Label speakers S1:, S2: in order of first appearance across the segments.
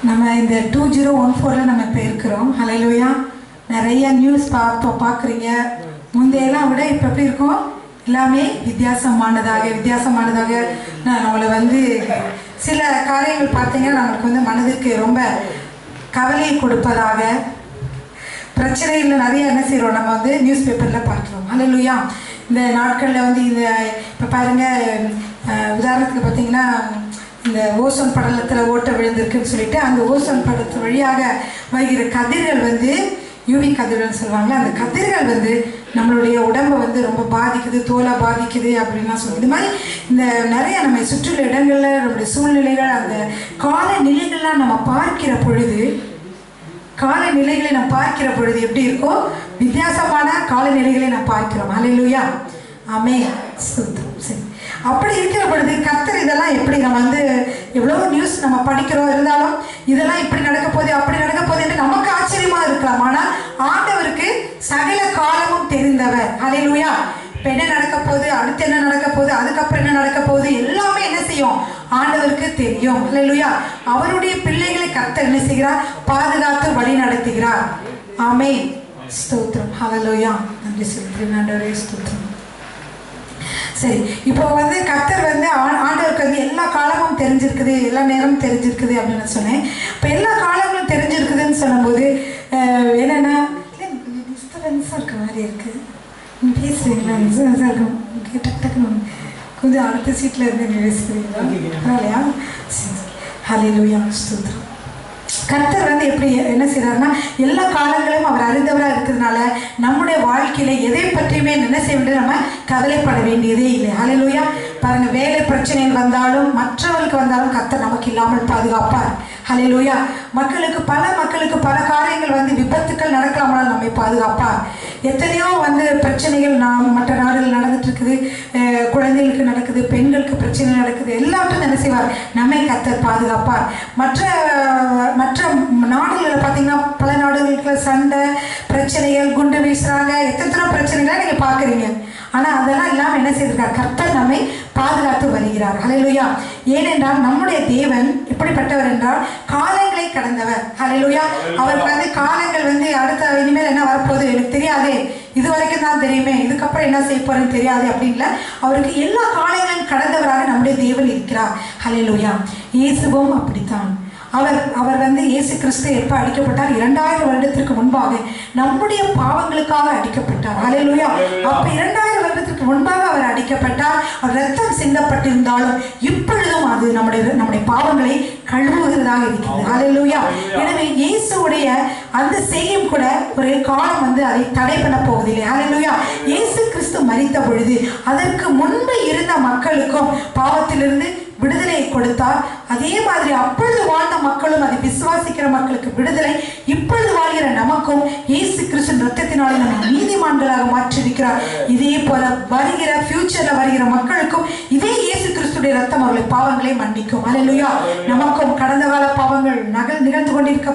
S1: நம்ம இந்த 2014 நம்ம இப்போ இருக்கிறோம். ஹல்லேலூயா. நிறைய நியூஸ் பார்க்குறீங்க. முந்தையெல்லாம் விட இப்போ எப்படி இருக்கும், எல்லாமே வித்தியாசமானதாக நம்மளை வந்து சில காரியங்கள் பார்த்தீங்கன்னா நம்மளுக்கு வந்து மனதிற்கு ரொம்ப கவலையை கொடுப்பதாக, பிரச்சனைகள் நிறைய என்ன செய்கிறோம் நம்ம வந்து நியூஸ் பேப்பரில் பார்க்குறோம். ஹல்லேலூயா. இந்த நாட்களில் வந்து இந்த இப்போ பாருங்கள், உதாரணத்துக்கு பார்த்தீங்கன்னா இந்த ஓசோன் படலத்தில் ஓட்டை விழுந்திருக்குன்னு சொல்லிட்டு அந்த ஓசோன் படத்து வழியாக வருகிற கதிர்கள் வந்து யூவி கதிர்கள் சொல்லுவாங்க. அந்த கதிர்கள் வந்து நம்மளுடைய உடம்பை வந்து ரொம்ப பாதிக்குது, தோலை பாதிக்குது அப்படின்லாம் சொல்லுவோம். இது மாதிரி இந்த நிறைய நம்ம சுற்றுலா இடங்களில் நம்மளுடைய சூழ்நிலைகள், அந்த காலநிலைகள்லாம் நம்ம பார்க்கிற பொழுது எப்படி இருக்கோ, வித்தியாசமான காலநிலைகளை நம்ம பார்க்கிறோம். ஹல்லேலூயா. ஆமென். ஸ்தோத்திரம். சரி, அப்படி இருக்கிற பொழுது கர்த்தர் இதெல்லாம் எப்படி நம்ம வந்து எவ்வளோ நியூஸ் நம்ம படிக்கிறோம், இருந்தாலும் இதெல்லாம் இப்படி நடக்க போகுது அப்படி நடக்க போகுது என்று நமக்கு ஆச்சரியமா இருக்கலாம். ஆனால் ஆண்டவருக்கு சகல காலமும் தெரிந்தவர். ஹல்லேலூயா. இப்போ என்ன நடக்க போகுது, அடுத்து என்ன நடக்க போகுது, அதுக்கப்புறம் என்ன நடக்க போகுது, எல்லாமே என்ன செய்யும், ஆண்டவருக்கு தெரியும். ஹல்லேலூயா. அவருடைய பிள்ளைகளை கர்த்தர் என்ன செய்கிறார், பாதுகாத்து வழி நடத்துகிறார். ஆமென். ஸ்தோத்திரம். ஹல்லேலூயா. நன்றி சொல்கிறேன் ஆண்டவரே. ஸ்தோத்திரம். சரி, இப்போ வந்து கர்த்தர் வந்து ஆண்டவருக்கு வந்து எல்லா காலமும் தெரிஞ்சிருக்குது, எல்லா நேரமும் தெரிஞ்சிருக்குது அப்படின்னு சொன்னேன். இப்போ எல்லா காலங்களும் தெரிஞ்சிருக்குதுன்னு சொல்லும்போது என்னென்னா டிஸ்டர்பன்ஸாக இருக்க மாதிரி இருக்குது. பேசுகிறீங்களா? டிஸ்டர்பன்ஸாக இருக்கும். டக்குன்னு கொஞ்சம் அடுத்த சீட்டில் இருந்து நீங்கள் பேசுகிறீங்களா? இல்லையா? ஹல்லேலூயா. ஸ்தோத்திரம். கர்த்தர் வந்து எப்படி என்ன செய்கிறாருன்னா, எல்லா காலங்களும் அவர் அறிந்தவராக இருக்கிறதுனால நம்முடைய வாழ்க்கையில் எதை பற்றியுமே என்ன செய்ய வேண்டியது, நம்ம கவலைப்பட வேண்டியதே இல்லை. ஹல்லேலூயா. பாருங்கள், வேலை பிரச்சனைகள் வந்தாலும் மற்றவர்களுக்கு வந்தாலும் கர்த்தர் நமக்கு இல்லாமல் பாதுகாப்பார். ஹல்லேலூயா. மக்களுக்கு பல காரியங்கள் வந்து விபத்துக்கள் நடக்கலாமல் நம்மை பாதுகாப்பார். எத்தனையோ வந்து பிரச்சனைகள் மற்ற நாடுகள் நடந்துட்டு இருக்குது, குழந்தைகளுக்கு நடக்குது, பெண்களுக்கு பிரச்சனை நடக்குது, எல்லாவற்றும் என்ன செய்வார், நம்மை கர்த்தர் பாதுகாப்பார். மற்ற நாடுகளில் பார்த்தீங்கன்னா பல நாடுகளுக்கு சண்டை பிரச்சனைகள், குண்டு வீசுறாங்க, எத்தனை பிரச்சனைகளை நீங்கள் பார்க்குறீங்க. ஆனால் அதெல்லாம் இல்லாமல் என்ன செய்திருக்கார், கர்த்தர் நம்மை பாதுகாத்து வருகிறார். ஹல்லேலூயா. ஏனென்றால் நம்முடைய தேவன் எப்படிப்பட்டவர் என்றால் காலங்களை கடந்தவர். ஹல்லேலூயா. அவருக்கு வந்து காலங்கள் வந்து அடுத்த இனிமேல் என்ன வரப்போகுது எனக்கு தெரியாதே, இது வரைக்கும் தான் தெரியுமே, இதுக்கப்புறம் என்ன செய்ய போறேன்னு தெரியாது அப்படின்ல, அவருக்கு எல்லா காலங்களையும் கடந்தவராக நம்முடைய தேவன் இருக்கிறார். ஹல்லேலூயா. இயேசுவும் அப்படித்தான். அவர் வந்து இயேசு கிறிஸ்து எப்போ அடிக்கப்பட்டார், 2000 வருடத்திற்கு முன்பாக நம்முடைய பாவங்களுக்காக அடிக்கப்பட்டார். ஹல்லேலூயா. அப்போ 2000 வருடத்திற்கு முன்பாக அவர் அடிக்கப்பட்டார். அவர் ரத்தம் சிந்தப்பட்டிருந்தாலும் இப்பொழுதும் அது நம்முடைய பாவங்களை கழுவுகிறதாக இருக்கிறது. ஹல்லேலூயா. எனவே இயேசுடைய அந்த செய்யும் கூட ஒரு காலம் வந்து அதை தடை பண்ண போவதில்லை. ஹல்லேலூயா. இயேசு கிறிஸ்து மரித்த பொழுது அதற்கு முன்பு இருந்த மக்களுக்கும் பாவத்திலிருந்து விடுதலையை கொடுத்தார். அதே மாதிரி அப்பொழுது வாழ்ந்த மக்களும் அதை விசுவாசிக்கிற மக்களுக்கு விடுதலை, இப்பொழுது வாழ்கிற நமக்கும் இயேசு கிறிஸ்து ரத்தத்தினாலே நம்மை நீதிமான்களாக மாற்றியிருக்கிறார். இதே போல வருகிற ஃபியூச்சர்ல வருகிற மக்களுக்கும் இதே இயேசு கிறிஸ்துடைய ரத்தம் அவர்களை பாவங்களை மன்னிக்கும். ஹல்லேலூயா. நமக்கும் கடந்த கால பாவங்கள், நிகழ்ந்து கொண்டிருக்க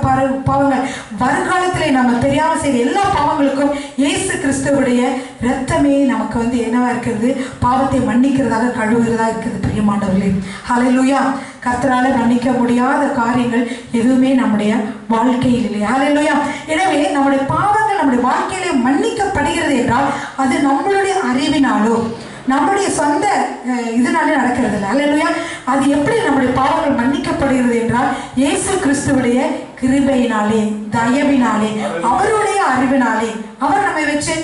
S1: பாவங்கள், வருங்காலத்திலே நம்ம தெரியாமல் செய்த எல்லா பாவங்களுக்கும் இயேசு கிறிஸ்துவுடைய ரத்தமே நமக்கு வந்து என்னவா இருக்கிறது, பாவத்தை மன்னிக்கிறதாக கழுவுகிறதா இருக்கிறது. பிரியமானவர்களே, ஹல்லேலூயா. கர்த்தரால மன்னிக்க முடியாத காரியங்கள் எதுவுமே நம்முடைய வாழ்க்கையில் இல்லை. ஹல்லேலூயா. எனவே நம்முடைய பாவங்கள் நம்முடைய வாழ்க்கையிலே மன்னிக்கப்படுகிறது என்றால் அது நம்மளுடைய அறிவினாலோ நம்முடைய சொந்த இதனாலே நடக்கிறது இல்லை. ஹல்லேலூயா. அது எப்படி நம்முடைய பாவங்கள் மன்னிக்கப்படுகிறது என்றால் இயேசு கிறிஸ்துவுடைய கிருபையினாலே, தயவினாலே, அவருடைய அறிவினாலே, அவர் நம்மை வச்சு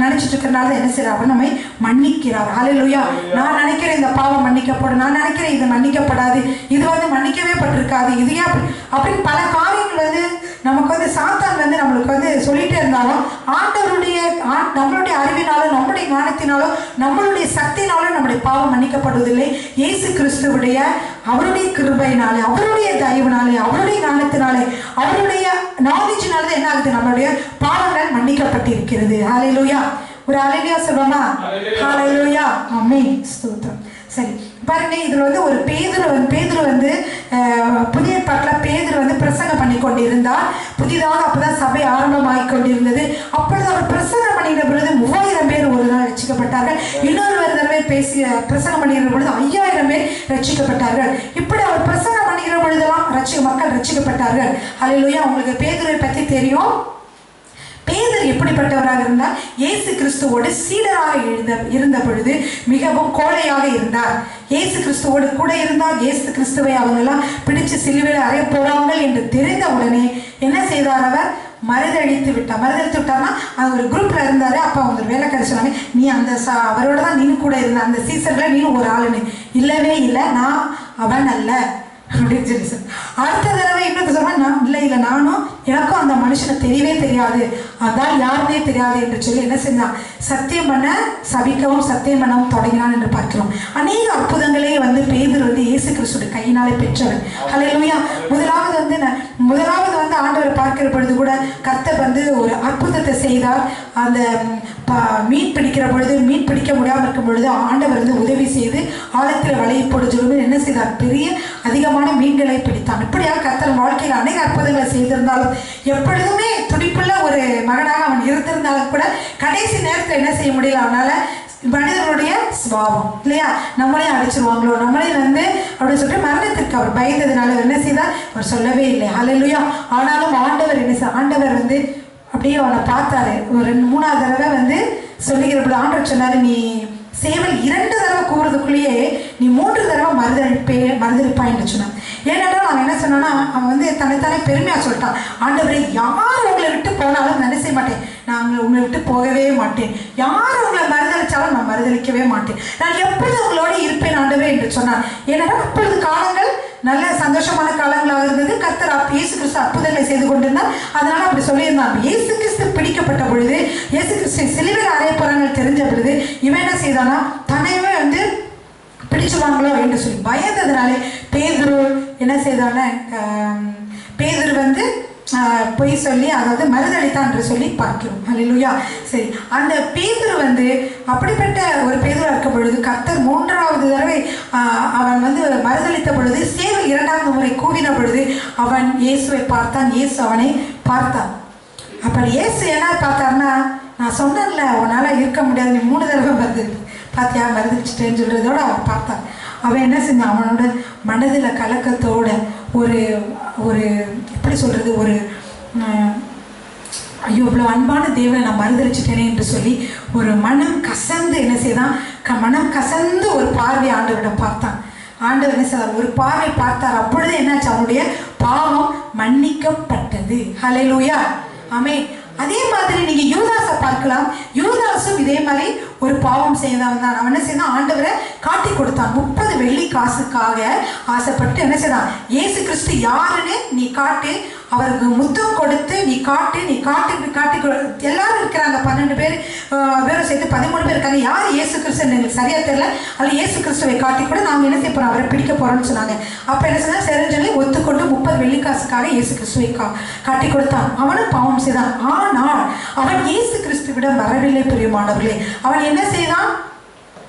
S1: நினைச்சிட்டு இருக்கிறனால என்ன செய்யறார், அவர் நம்மை மன்னிக்கிறார். ஹல்லேலூயா. நான் நினைக்கிறேன் இந்த பாவம் மன்னிக்கப்படும், நான் நினைக்கிறேன் இது மன்னிக்கப்படாது, இது வந்து மன்னிக்கவே பட்டிருக்காது, இது ஏன் அப்படின்னு பல காரியங்கள் வந்து நமக்கு வந்து சாத்தான் வந்து நம்மளுக்கு வந்து சொல்லிட்டே இருந்தாலும் நம்மளுடைய அறிவினாலும் நம்முடைய ஞானத்தினாலும் நம்மளுடைய சக்தினாலும் நம்முடைய பாவம் மன்னிக்கப்படுவதில்லை. இயேசு கிறிஸ்துவுடைய அவருடைய கிருபையினாலே, அவருடைய தயவுனாலே, அவருடைய ஞானத்தினாலே, அவருடைய நாலேஜினாலே என்ன ஆகுது, நம்மளுடைய பாவங்கள் மன்னிக்கப்பட்டிருக்கிறது. ஹல்லேலூயா. ஒரு ஹல்லேலூயா சொல்லுவோமா? ஹல்லேலூயா. ஆமென். ஸ்தோத்திரம். சரி, பாருங்க, இதுல வந்து ஒரு பேதுரு வந்து புதிய ஏற்பாட்டில் பேதுரு வந்து பிரசங்கம் பண்ணி கொண்டிருந்தார். புதிதாக அப்பதான் சபை ஆரம்பமாகி கொண்டிருந்தது. அப்பொழுது அவர் பிரசங்கம் பண்ணிக்கிற பொழுது 3000 பேர் ஒரு நாள் ரட்சிக்கப்பட்டார்கள். இன்னொரு தடவை பிரசங்கம் பண்ணுகிற பொழுது 5000 பேர் ரட்சிக்கப்பட்டார்கள். இப்படி அவர் பிரசங்கம் பண்ணுகிற பொழுதெல்லாம் மக்கள் ரட்சிக்கப்பட்டார்கள். ஹல்லேலூயா. உங்களுக்கு பேதுருவை பற்றி தெரியும். பேதுரு எப்படிப்பட்டவராக இருந்தால் இயேசு கிறிஸ்துவோடு சீடராக இருந்த பொழுது மிகவும் கோழையாக இருந்தார். இயேசு கிறிஸ்துவோடு கூட இருந்தால் இயேசு கிறிஸ்துவை அவங்கெல்லாம் பிடிச்சு சிலுவையில் அறைய போறாங்க என்று தெரிந்த உடனே என்ன செய்தார்? அவர் மறுதளித்து விட்டார். மறுதளித்து விட்டார்னா அது ஒரு குரூப்ல இருந்தாரு. அப்போ அவங்க ஒரு வேலைக்காரி சொன்னாங்க, நீ அந்த அவரோட தான் நீனு கூட இருந்த அந்த சீசன்ல நீனும் ஒரு ஆளுன்னு. இல்லவே இல்லை, நான் அவன் அல்ல அப்படின்னு சொல்லி சொன்ன. அடுத்த தடவை இன்னொரு சொன்னா, இல்லை நானும் எனக்கும் அந்த மனுஷனை தெரியவே தெரியாது, அதான் யாருமே தெரியாது என்று சொல்லி என்ன செஞ்சான்? சத்தியம் பண்ண சபிக்கவும் சத்தியம் பண்ணவும் தொடங்கினான் என்று பார்க்கிறோம். அநேக அற்புதங்களே பேதுரு இயேசு கிறிஸ்துடைய கையினாலே பெற்றவர். ஹல்லேலூயா. முதலாவது ஆண்டவரை பார்க்கிற பொழுது கூட கர்த்தர் ஒரு அற்புதத்தை செய்தார். அந்த மீன் பிடிக்கிற பொழுது மீன் பிடிக்க முடியாமல் இருக்கும் பொழுது ஆண்டவர் உதவி செய்து ஆழத்தில் வலையை போட சொல்லி என்ன செய்தார்? பெரிய அதிகமான மீன்களை பிடித்தான். இப்படியாக கர்த்தர் வாழ்க்கையில் அநேக அற்புதங்களை செய்திருந்தாலும் எப்பொழுதுமே துடிப்புள்ள ஒரு மகனாக அவன் இருந்திருந்தாலும் கூட கடைசி நேரத்தில் என்ன செய்ய முடியல அவனால. மனிதனுடைய சுபாவம் இல்லையா, நம்மளே அடிச்சிருவாங்களோ, நம்மளே அப்படின்னு சொல்லிட்டு மரணத்திற்கு அவர் பயந்ததுனால என்ன செய்தார்? அவர் சொல்லவே இல்லை. ஹல்லேலூயா. ஆனாலும் ஆண்டவர் என்ன செய்ய, ஆண்டவர் அப்படியே அவனை பார்த்தாரு. ஒரு 3ஆவது தடவை சொல்லுகிற பொழுது ஆண்டவர் சொன்னாரு, நீ சேவல் 2 தடவை கூறதுக்குள்ளேயே நீ 3 தடவை மறுதளிப்பாயின்னு சொன்னான். ஏன்னாலும் அவன் என்ன சொன்னான்னா, அவன் தன்னைத்தானே பெருமையாக சொல்லிட்டான். ஆண்டவரே, யார் உங்களை விட்டு போனாலும் நான் செய்ய மாட்டேன், நான் உங்களை விட்டு போகவே மாட்டேன், யார் உங்களை மறுதளிச்சாலும் நான் மறுதளிக்கவே மாட்டேன், நான் எப்பொழுது உங்களோடு இருப்பேன் ஆண்டவரே என்று சொன்னான். ஏன்னா அப்பொழுது காலங்கள் நல்ல சந்தோஷமான காலங்களாக இருந்தது. கர்த்தர் இயேசு கிறிஸ்து அற்புதங்களை செய்து கொண்டிருந்தார். அதனால அப்படி சொல்லியிருந்தான். இயேசு கிறிஸ்து பிடிக்கப்பட்ட பொழுது, இயேசு கிறிஸ்து சிலுவையில் அறைய போறாங்க தெரிஞ்ச பொழுது இவன் என்ன செய்தானா, தன்னையவே பிடிச்சுவாங்களோ என்று சொல்லி பயந்ததுனாலே பேதுரு என்ன செய்தான, பேதுரு பொய் சொல்லி அதாவது மறுதளித்தான் என்று சொல்லி பார்க்கிறோம். ஹல்லேலூயா. சரி, அந்த பேதுரு அப்படிப்பட்ட ஒரு பேதுரு இருக்க பொழுது கர்த்தர் 3ஆவது தடவை அவன் மறுதளித்த பொழுது சேவல் 2வது முறை கூவின பொழுது அவன் இயேசுவை பார்த்தான். இயேசு அவனை பார்த்தான். அப்படி இயேசு என்ன பார்த்தார்னா, நான் சொன்னேன்ல உன்னால் இருக்க முடியாது, நீ 3 தடவை பார்த்தியா மறுதளிச்சிட்டேன்னு சொல்றதோட அவன் பார்த்தான். அவன் என்ன செஞ்சான்? அவனோட மனதில் கலக்கத்தோட ஒரு ஒரு எப்படி சொல்கிறது, ஒரு ஐயோ இவ்வளோ அன்பான தேவனை நான் மறுதளிச்சிட்டேனே என்று சொல்லி ஒரு மனம் கசந்து என்ன செய்தான்? மனம் கசந்து ஒரு பார்வை ஆண்டவரிடம் பார்த்தான். ஆண்டவர் என்ன செய்தார்? ஒரு பார்வை பார்த்தார். அப்பொழுது என்னாச்சு? அவனுடைய பாவம் மன்னிக்கப்பட்டது. ஹல்லேலூயா. ஆமென். அதே மாதிரி நீங்க யூதாசை பார்க்கலாம். யூதாசும் இதே மாதிரி ஒரு பாவம் செய்தவன் தான். அவன் என்ன செய்தான்? ஆண்டவரை காட்டி கொடுத்தான். 30 வெள்ளி காசுக்காக ஆசைப்பட்டு என்ன செய்தான்? இயேசு கிறிஸ்து யாருன்னு நீ காட்டு, அவருக்கு முத்தம் கொடுத்து நீ காட்டு எல்லாரும் இருக்கிறாங்க. 12 பேர் வேறும் சேர்த்து 13 பேர் இருக்காங்க. யார் இயேசு கிறிஸ்து எங்களுக்கு சரியா தெரியல, அதில் இயேசு கிறிஸ்துவை காட்டி கூட நாங்கள் என்ன செய்ய போறோம்? அவரை பிடிக்க போறோம்னு சொன்னாங்க. அப்ப என்ன சொன்னா, சரிஞ்சொல்லி ஒத்துக்கொண்டு 30 வெள்ளி காசுக்காக இயேசு கிறிஸ்துவை காட்டி கொடுத்தான். அவனும் பாவம் செய்தான். ஆனால் அவன் இயேசு கிறிஸ்துவிடம் வரவில்லை. பிரியமானவர்களே, அவன் என்ன செய்தான்?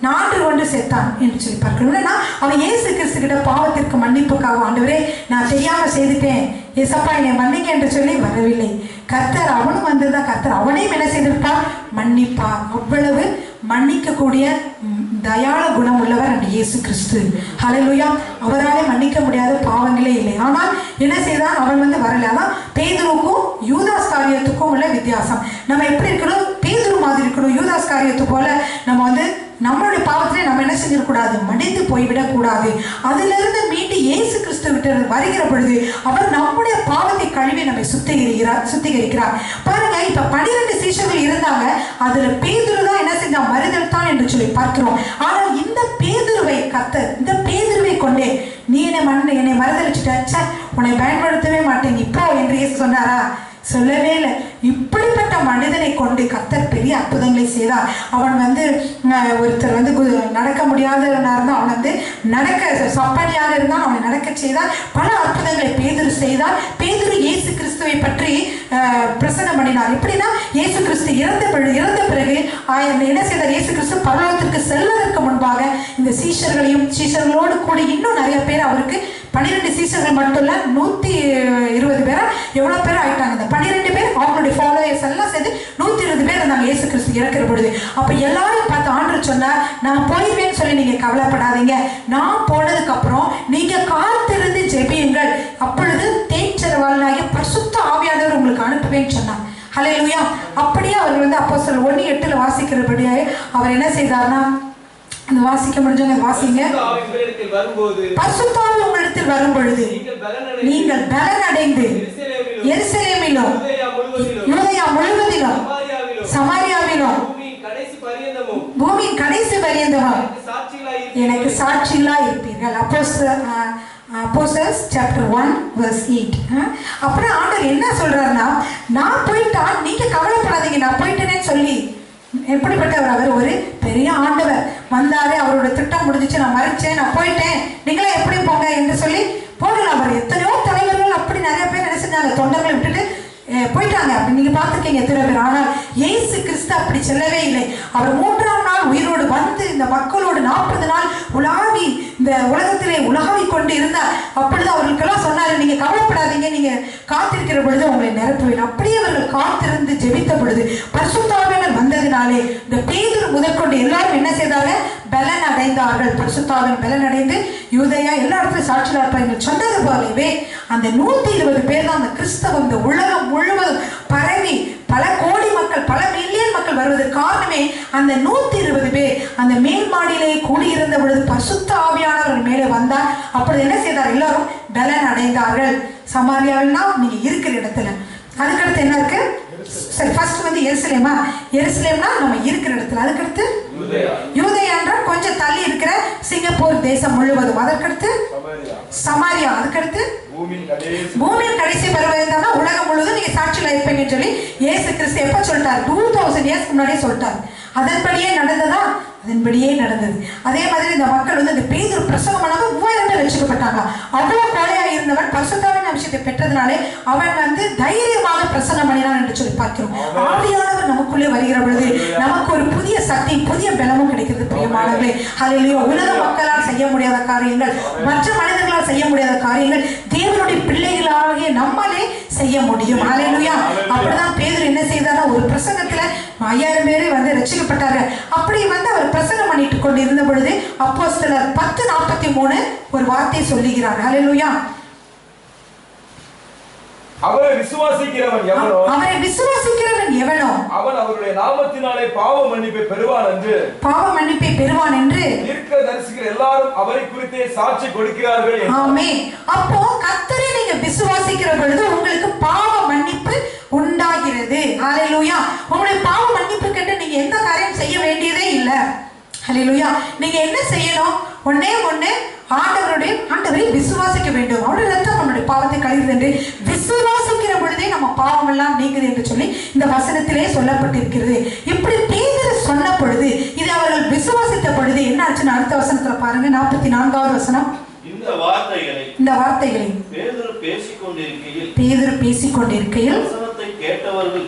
S1: 4 ஒன்று சேர்த்தான் என்று சொல்லி பார்க்கணும். அவன் இயேசு கிறிஸ்து கிட்ட பாவத்திற்கு மன்னிப்புக்காக, ஆண்டவரே நான் தெரியாம செய்துட்டேன், ஏசப்பா என்னை மன்னிக்க என்று சொல்லி வரவில்லை. கர்த்தர் அவனும் வந்திருந்தான். கர்த்தர் அவனையும் என்ன செய்திருப்பார்? மன்னிப்பார். அவ்வளவு மன்னிக்கக்கூடிய தயாள குணம் உள்ளவர் அந்த இயேசு கிறிஸ்து. ஹல்லேலூயா. அவராலே மன்னிக்க முடியாத பாவங்களே இல்லை. ஆனால் என்ன செய்தான்? அவன் வரல. அதான் பேதுருவுக்கும் யூதாஸ் காரியத்துக்கும் உள்ள வித்தியாசம். நம்ம எப்படி இருக்கணும்? பேதுரு மாதிரி இருக்கணும். யூதாஸ் காரியத்து போல நம்ம நம்மளுடைய பாவத்திலே நம்ம என்ன செஞ்சிடக்கூடாது? மடிந்து போய்விடக்கூடாது. அதிலிருந்து மீண்டு இயேசு கிறிஸ்து விட்டு வருகிற பொழுது அவர் நம்முடைய பாவத்தை கழுவி நம்மை சுத்திகரிக்கிறார். பாருங்க, இப்ப 12 சீஷர்கள் இருந்தாங்க. அதுல பேதுரு தான் என்ன செஞ்சான்? மறுதளித்தான் என்று சொல்லி பார்க்கிறோம். ஆனால் இந்த பேதுருவை கர்த்தர், இந்த பேதுருவை கொண்டே நீ என்னை மறுதளிச்சுட்ட, உன்னை பயன்படுத்தவே மாட்டேன் இப்போ என்று இயேசு சொன்னாரா? சொல்லவே இல்லை. இப்படிப்பட்ட மனிதனை கொண்டு கர்த்தர் பெரிய அற்புதங்களை செய்தார். அவன் ஒருத்தர் நடக்க முடியாதவனாக இருந்தால் அவன் நடக்க சப்பானியாக இருந்தால் அவனை நடக்க செய்தார். பல அற்புதங்களை பேதுரு செய்தார். பேதுரு இயேசு கிறிஸ்துவை பற்றி பிரசங்கம் பண்ணினார். எப்படின்னா, இயேசு கிறிஸ்து இறந்த பிறகு என்ன செய்தார்? இயேசு கிறிஸ்து பரலோகத்திற்கு செல்வதற்கு முன்பாக இந்த சீஷர்களோடு கூட இன்னும் நிறைய பேர், அவருக்கு 12 சீஷர்கள் மட்டும் இல்ல, 120 பேரா எவ்வளவு பேர் ஆயிட்டாங்க. இந்த 12 பேர் அவங்களுடைய ஃபாலோவர்ஸ் எல்லாம் சேர்ந்து 120 பேர் இருந்தாங்க இயேசு கிறிஸ்து இறக்கிற பொழுது. அப்ப எல்லாரும் பார்த்து ஆண்டவர் சொன்னார், நான் போயிடுவேன்னு சொல்லி நீங்க கவலைப்படாதீங்க, நான் போனதுக்கு அப்புறம் நீங்க காத்திருந்து ஜெபியுங்கள், அப்பொழுது தேய்க்க ஹல்லேலூயா. அப்படியே அவர் வந்து அப்போஸ்தலர் 1:8 வாசிக்கிறபடியே அவர் என்ன செய்தார்னா, அந்த வாசிக்க முடிஞ்சவங்க வாசிங்க. பரிசுத்த ஆவி உங்களிடத்தில் வரும் பொழுது நீங்கள் பலன் அடைந்து எருசலேமிலும் யூதேயா முழுவதிலும் சமாரியாவிலும் பூமியின் கடைசி பரியந்தமும் எனக்கு சாட்சிகளாய் இருப்பீர்கள். அப்போஸ்தலர்ஸ் சாப்டர் 1:8. அப்புறம் ஆண்டவர் என்ன சொல்றாருன்னா, நான் போயிட்டா நீங்க கவலைப்படாதீங்க, நான் போயிட்டேனேன்னு சொல்லி. எப்படிப்பட்டவர் அவர்? ஒரு பெரிய ஆண்டவர். வந்தாரு, அவரோட திட்டம் முடிஞ்சிச்சு, நான் மறைச்சேன், நான் போயிட்டேன், நீங்களே எப்படி போங்க என்று சொல்லி போகலாம். அவர் எத்தனையோ தலைவர்கள் அப்படி நிறைய பேர் என்ன செஞ்சாங்க, தொண்டர்களை விட்டுட்டு போயிட்டாங்க. அப்படி நீங்க பார்த்துருக்கீங்க எத்தனை பேர். ஆனால் இயேசு கிறிஸ்து அப்படி செல்லவே இல்லை. அவர் 3ஆம் நாள் உயிரோடு வந்து இந்த மக்களோடு 40 நாள் உலாவி இந்த உலகத்திலே உலாவி கொண்டு இருந்தார். அப்பொழுது அவர்களுக்கெல்லாம் சொன்னாரு, நீங்க கவலைப்படாதீங்க, நீங்க காத்திருக்கிற பொழுது உங்களை நிரப்புவேன். அப்படியே அவர்கள் காத்திருந்து ஜெபித்த பொழுது பரிசுத்த ஆவியானவர் வந்ததினாலே இந்த பேதுரு முதற்கொண்டு எல்லாரும் என்ன செய்தாங்க, பலன் அடைந்தார்கள். பரிசுத்த ஆவியானவர் பலன் அடைந்து யூதேயா எல்லா இடத்துலையும் சாட்சியா இருப்பாங்க. சொன்னது போலவே அந்த 120 பேர் தான் அந்த கிறிஸ்தவம் இந்த உலகம் முழுவதும் பரவி பல கோடி மக்கள், பல மில்லியன் மக்கள் வருவதற்கு காரணமே அந்த 120 பேர் அந்த மேல் மாடியிலே கூடியிருந்த பொழுது பரிசுத்த ஆவியானவர் மேலே வந்தார். அப்பொழுது என்ன செய்தார், எல்லாரும் பலன் அடைந்தார்கள். சமாரியாவில்னா நீங்க இருக்கிற இடத்துல. அதுக்கடுத்து என்ன இருக்கு? சரி, ஃபர்ஸ்ட் வந்து எருசலேமா. எருசலேம்னா நம்ம இருக்கிற இடத்துல. அதுக்கடுத்து யூதேயா என்றால் கொஞ்சம் தள்ளி இருக்கிற சிங்கப்பூர் தேசம் முழுவதும். அதற்கடுத்து சமாரியா. அதுக்கடுத்து பூமியின் கடைசி பருவம்னா உலகம் முழுவதும் நீங்க சாட்சியில் இருப்பீங்கன்னு சொல்லி இயேசு கிறிஸ்து எப்ப சொல்லிட்டார்? 2000 இயர்ஸ்க்கு முன்னாடியே சொல்லிட்டார். அதன்படியே நடந்ததா? அதன்படியே நடந்தது. அதே மாதிரி இந்த மக்கள் வந்து இந்த பேதுரு பிரசங்கம் பண்ணாம 3000 பேர் ரட்சிக்கப்பட்டாங்க. அவ்வளவு கோழையா இருந்தவன் பரிசுத்தாவின் அபிஷேகத்தை பெற்றதுனாலே அவன் வந்து தைரியமாக பிரசங்கம் பண்ணினான் என்று சொல்லி பார்க்கிறோம். ஆவியானவர் நமக்குள்ளே வருகிற பொழுது நமக்கு ஒரு புதிய சக்தி, புதிய பலமும் கிடைக்கிறது. பிரியமானவர்களே, ஹல்லேலூயா. உலக மக்களால் செய்ய முடியாத காரியங்கள், மற்ற மனிதர்களால் செய்ய முடியாத காரியங்கள் தேவனுடைய பிள்ளைகளாகிய நம்மளே செய்ய முடியும். ஹல்லேலூயா. அப்படிதான் பேதுரு என்ன செய்தாரா, ஒரு பிரசங்கத்துல 5000 பேர் வந்து ரட்சிக்கப்பட்டாங்க. அப்படி வந்து அவர் பிரசங்கம் பண்ணிட்டு கொண்டு இருந்த பொழுது அப்போஸ்தலர் 10:43 ஒரு வார்த்தை சொல்லுகிறார். ஹல்லேலூயா.
S2: அவரை விசுவாசிக்கிறவன் எவனோ அவன் அவருடைய நாமத்தினாலே பாவ மன்னிப்பை பெறுவான் என்று தீர்க்கதரிசிகள் எல்லாரும் அவரை குறித்தே சாட்சி கொடுக்கிறார்கள்.
S1: ஆமென். அப்போ கர்த்தரை நீங்க விசுவாசிக்கிற பொழுது உங்களுக்கு பாவ மன்னிப்பு உண்டாகிறது. ஹல்லேலூயா. உங்களுடைய பாவ மன்னிப்புக்கு நீங்க எந்த காரியம் செய்ய வேண்டியதே இல்லை. ஹல்லேலூயா. நீங்க என்ன செய்யணும்? ஒண்ணே ஆண்டவரை விசுவாசிக்க வேண்டும். அவருடைய ரத்தம் நம்முடைய பாவத்தை கழுவுது என்று விசுவாசிக்கிற பொழுதே நம்ம பாவம் எல்லாம் நீங்குது என்று சொல்லி இந்த வசனத்திலே சொல்லப்பட்டிருக்கிறது. இப்படி பேதுரு சொன்ன பொழுது, இது அவர்கள் விசுவாசித்த பொழுது என்ன ஆச்சுன்னு அடுத்த வசனத்துல பாருங்க. 44வது வசனம். இந்த வார்த்தைகளை பேதுரு பேசிக்கொண்டிருக்கையில்
S3: கேட்டவர்கள்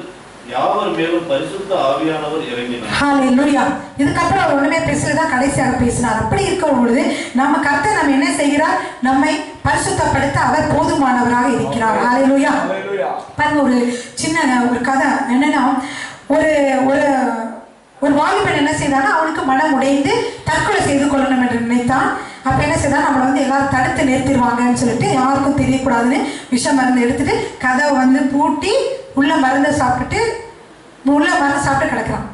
S3: யாவர் மேலும் பரிசுத்த ஆவியானவர் இறங்கினார்.
S1: ஹல்லேலூயா. இதுக்கப்புறம் அவர் ஒண்ணுமே பேசலதான் கடைசியாக பேசினார். அப்படி இருக்கும் பொழுது நம்ம கர்த்தர் நம்ம என்ன செய்கிறார், நம்மை பரிசுத்தப்படுத்த அவர் போதுமானவராக இருக்கிறார். ஹல்லேலூயா. பாருங்க, ஒரு சின்ன ஒரு கதை என்னன்னா, ஒரு ஒரு வாலிபன் என்ன செய்தானா, அவனுக்கு மனம் உடைந்து தற்கொலை செய்து கொள்ளணும் என்று நினைத்தான். அப்ப என்ன செய்தா, நம்மளை வந்து எல்லாரும் தடுத்து நிறுத்திடுவாங்கன்னு சொல்லிட்டு யாருக்கும் தெரியக்கூடாதுன்னு விஷ மருந்து எடுத்துட்டு கதவை வந்து பூட்டி உள்ள மருந்து சாப்பிட்டு கிடக்குறான்.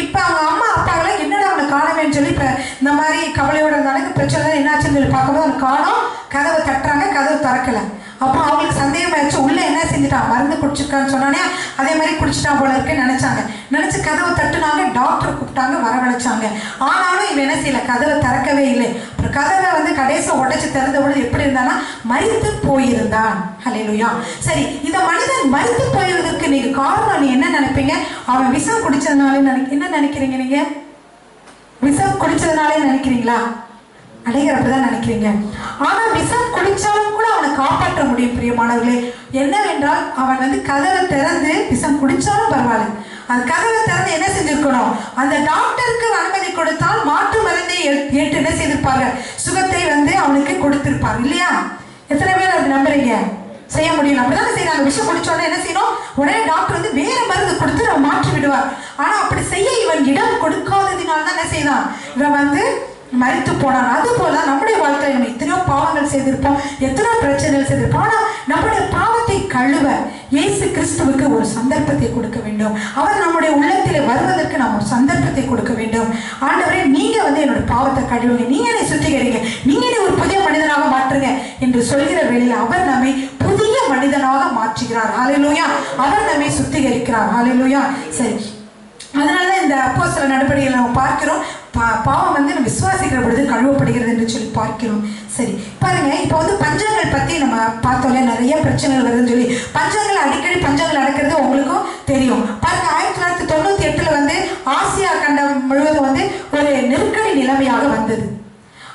S1: இப்ப அவங்க அம்மா அப்பாவெல்லாம் என்னடா அவனை காணவேன்னு சொல்லி இப்ப இந்த மாதிரி கவலையோட இருந்தாலும் பிரச்சனை என்னாச்சுன்னு சொல்லி பார்க்கும்போது அவனை காணோம். கதவை தட்டுறாங்க, கதவு திறக்கல. அப்போ அவங்களுக்கு சந்தேகம் ஆயிடுச்சு, உள்ள என்ன செஞ்சுட்டான், மருந்து குடிச்சிருக்கான்னு சொன்னானே அதே மாதிரி குடிச்சிட்டான் போல இருக்குன்னு நினைச்சு கதவை தட்டுனாங்க. டாக்டர் கூப்பிட்டாங்க, வரவழைச்சாங்க. ஆனாலும் இவன் என்ன செய்யல, கதவை திறக்கவே இல்லை. அப்புறம் கதவை வந்து கடைசியில் உடைச்சு திறந்த பொழுது எப்படி இருந்தானா, மரித்து போயிருந்தான். ஹல்லேலூயா. சரி, இந்த மனிதன் மரித்து போயிருவதற்கு நீங்க காரணம் நீ என்ன நினைப்பீங்க? அவன் விஷம் குடிச்சதுனாலே என்ன நினைக்கிறீங்க? நீங்க விஷம் குடிச்சதுனாலே நினைக்கிறீங்களா? அடைகிறப்பதான் நினைக்கிறீங்க. ஆனா விஷம் குடிச்சாலும் கூட அவனை காப்பாற்ற முடியும். பிரியமானவர்களே, என்னவென்றால் அவன் வந்து கதவை திறந்து விஷம் குடிச்சாலும் பரவாயில்ல, அந்த கதவை திறந்து என்ன செஞ்சிருக்கணும், அந்த டாக்டருக்கு அனுமதி கொடுத்தால் மாற்று மருந்தை ஏற்று என்ன செய்திருப்பாங்க, சுகத்தை வந்து அவனுக்கு கொடுத்திருப்பார் இல்லையா? எத்தனை பேர் அப்படி நம்புறீங்க? செய்ய முடியும். அப்படிதான் செய்யறாங்க. விஷம் குடிச்சோன்னா என்ன செய்யணும், உடனே டாக்டர் வந்து வேற மருந்து கொடுத்து நம்ம மாற்றி விடுவார். ஆனா அப்படி செய்ய இவன் இடம் கொடுக்காததினால்தான் என்ன செய்தான், இவன் வந்து மரித்து போனான். அது போல நம்முடைய வாழ்க்கையில் நம்ம எத்தனையோ பாவங்கள் செய்திருப்போம், எத்தனையோ பிரச்சனைகள் செய்திருப்போம். ஆனா நம்முடைய பாவத்தை கழுவ இயேசு கிறிஸ்துவுக்கு ஒரு சந்தர்ப்பத்தை கொடுக்க வேண்டும். அவர் நம்முடைய உள்ளத்திலே வருவதற்கு நாம் ஒரு சந்தர்ப்பத்தை கொடுக்க வேண்டும். ஆண்டவரே, நீங்க என்னோட பாவத்தை கழுவுங்க, நீங்க என்னை சுத்திகரிங்க, நீங்க என்னை ஒரு புதிய மனிதனாக மாற்றுங்க என்று சொல்கிற வேளையில் அவர் நம்மை புதிய மனிதனாக மாற்றுகிறார். ஹல்லேலூயா. அவர் நம்மை சுத்திகரிக்கிறார். ஹல்லேலூயா. சரி, அதனாலதான் இந்த அப்போஸ்தலர் நடபடிகளை நம்ம பார்க்கிறோம். பாவம் நம்ம விசுவாசிக்கிற பொழுது கழுவப்படுகிறது என்று சொல்லி பார்க்கிறோம். சரி, பாருங்க, இப்போ பஞ்சங்கள் பத்தி நம்ம பார்த்தோம்ல, நிறைய பிரச்சனைகள் வருதுன்னு சொல்லி. பஞ்சங்கள் அடிக்கடி பஞ்சங்கள் நடக்கிறது உங்களுக்கும் தெரியும். பாருங்க, 1998 ஆசியா கண்டம் முழுவதும் ஒரு நெருக்கடி நிலைமையாக வந்தது.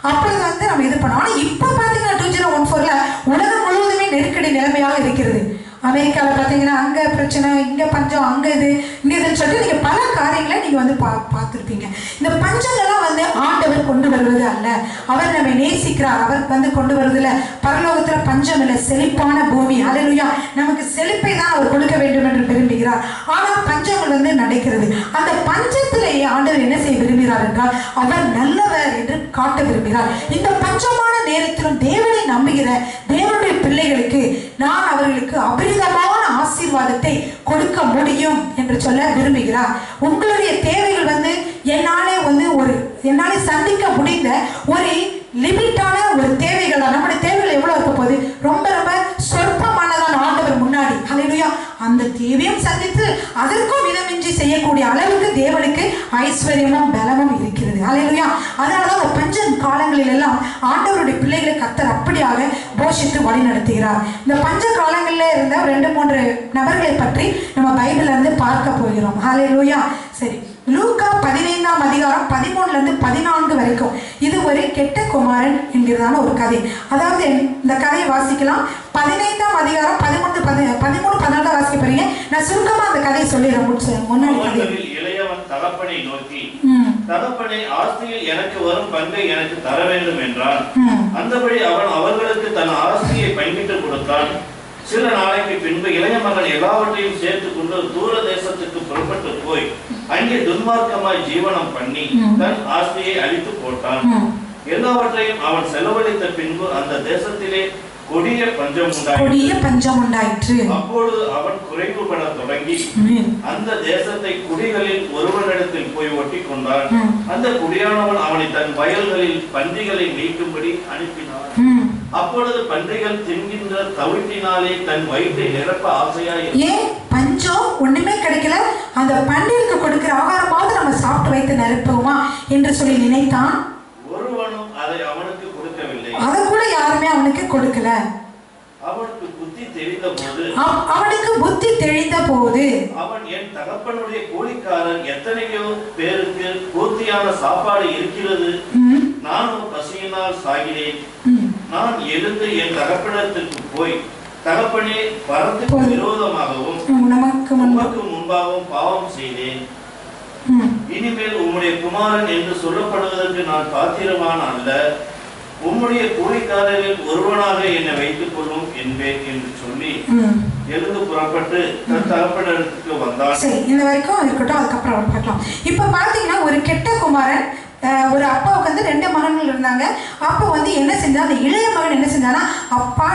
S1: அப்பொழுது நம்ம இது பண்ணோம். ஆனால் இப்போ பார்த்தீங்கன்னா 2014 உலகம் முழுவதுமே நெருக்கடி நிலைமையாக இருக்கிறது. அமெரிக்காவில் பார்த்தீங்கன்னா அங்கே பிரச்சனை, இங்கே பஞ்சம், அங்கே இதுன்னு சொல்லிட்டு நீங்கள் பல காரியங்களை நீங்கள் பார்த்துருப்பீங்க. இந்த பஞ்சங்கள்லாம் ஆண்டவர் கொண்டு வருவது அல்ல, அவர் நம்மை நேசிக்கிறார். அவர் கொண்டு வருவதில்லை. பரலோகத்தில் பஞ்சம் இல்லை, செழிப்பான பூமி. ஹல்லேலூயா. நமக்கு செழிப்பை தான் அவர் கொடுக்க வேண்டும் என்று விரும்புகிறார். ஆனால் பஞ்சங்கள் நடக்கிறது. அந்த பஞ்சத்திலேயே ஆண்டவர் என்ன செய்ய விரும்புகிறார் என்றால், அவர் நல்லவர் என்று காட்ட விரும்புகிறார். இந்த பஞ்சமான நேரத்திலும் தேவனை நம்புகிற தேவனுடைய பிள்ளைகளுக்கு நான் அவர்களுக்கு அபரிதமான ஆசீர்வாதத்தை கொடுக்க முடியும் என்று சொல்ல விரும்புகிறார். உங்களுடைய தேவைகள் என்னாலே சந்திக்க முடிந்த ஒரு லிமிட்டான ஒரு தேவைகள். நம்முடைய தேவைகள் எவ்வளவு இருக்க போகுது? ரொம்ப ரொம்ப சொற்பமானதான் ஆண்டவர் முன்னாடி. ஹல்லேலூயா. அந்த தேவையும் சந்தித்து அதற்கும் விதமின்றி செய்யக்கூடிய அளவுக்கு தேவனுக்கு ஐஸ்வர்யமும் பலமும் இருக்கிறது. ஹல்லேலூயா. அதனாலதான் அந்த பஞ்ச காலங்களில் எல்லாம் ஆண்டவருடைய பிள்ளைகளை கர்த்தர் அப்படியாக போஷித்து வழி நடத்துகிறார். இந்த பஞ்ச காலங்களில் இருந்த 2-3 நபர்களை பற்றி நம்ம பைபிள்ல இருந்து பார்க்க போகிறோம். ஹல்லேலூயா. சரி, லூக்கா 15ஆம் அதிகாரம் 13-14 வரைக்கும் இது ஒரு கெட்ட குமாரன் என்கிறதான ஒரு கதை. அதாவது இந்த கதையை வாசிக்கலாம். 15ஆம் அதிகாரம் 13-14 வாசிக்க போறீங்க. நான் சுருக்கமா அந்த கதையை சொல்லிடுறேன். முன்னாடி
S3: இளையவன் தகப்பனை நோக்கி, தகப்பனை, ஆஸ்தியில் எனக்கு வரும் பங்கை எனக்கு தர வேண்டும் என்றான். அந்தபடி அவன் அவர்களுக்கு தன் ஆஸ்தியை பங்கிட்டு கொடுத்தான். சில நாளைக்கு பின்பு இளைய மகன் எல்லாவற்றையும் சேர்த்து கொண்டு தூர தேசத்துக்கு புறப்பட்டு போய் அங்கே துன்மார்க்கமாய் ஜீவனம் பண்ணி தன் ஆஸ்தியை அழித்து போட்டான். எல்லாவற்றையும் அவன் செலவழித்த பின்பு அந்த தேசத்திலே கொடிய பஞ்சம் உண்டாயிற்று. அப்பொழுது அவன் குறைவுபட தொடங்கி அந்த தேசத்தை குடிகளில் ஒருவனிடத்தில் போய் ஒட்டி கொண்டான். அந்த குடியானவன் அவனை தன் வயல்களில் பன்றிகளை நீக்கும்படி அனுப்பினான். அப்பொழுது பன்றிகள் தின்கின்ற தவிட்டினாலே தன் வயிற்றை நிரப்ப ஆசையாய். ஏன் பஞ்சம் ஒண்ணுமே கிடைக்கல, அந்த பன்றிக்கு கொடுக்கிற ஆகாரமாவது நம்ம சாப்பிட்டு வைத்து நிரப்புவோமா என்று சொல்லி நினைத்தான். ஒருவனும் அதை அவனுக்கு கொடுக்கவில்லை. அதை கூட யாருமே அவனுக்கு கொடுக்கல. அவனுக்கு புத்தி தெரிந்த போது அவன், என் தகப்பனுடைய கூலிக்காரன் எத்தனையோ பேருக்கு பூர்த்தியான சாப்பாடு இருக்கிறது, நானும் பசியினால் சாகிறேன். நான் எழுந்து என் தகப்பனத்திற்கு போய், தகப்பனே, வரத்துக்கு விரோதமாகவும் உமக்கு முன்பாகவும் பாவம் செய்தேன். இனிமேல் உம்முடைய குமாரன் என்று சொல்லப்படுவதற்கு நான் பாத்திரமான அல்ல. உம்முடைய கூலிக்காரரில் ஒருவனாக என்னை வைத்துக் கொள்ளும் என்பேன் என்று சொல்லி எழுந்து புறப்பட்டு தன் தகப்பனிடத்துக்கு வந்தான். சரி, இந்த வரைக்கும் இருக்கட்டும், அதுக்கப்புறம் பார்க்கலாம். இப்ப பாத்தீங்கன்னா ஒரு கெட்ட குமாரன், ஒரு அப்பாவுக்கு 2 மகன்கள் இருந்தாங்க. அப்போ என்ன செஞ்சா, அந்த இளைய மகன் என்ன செஞ்சானா, அப்பா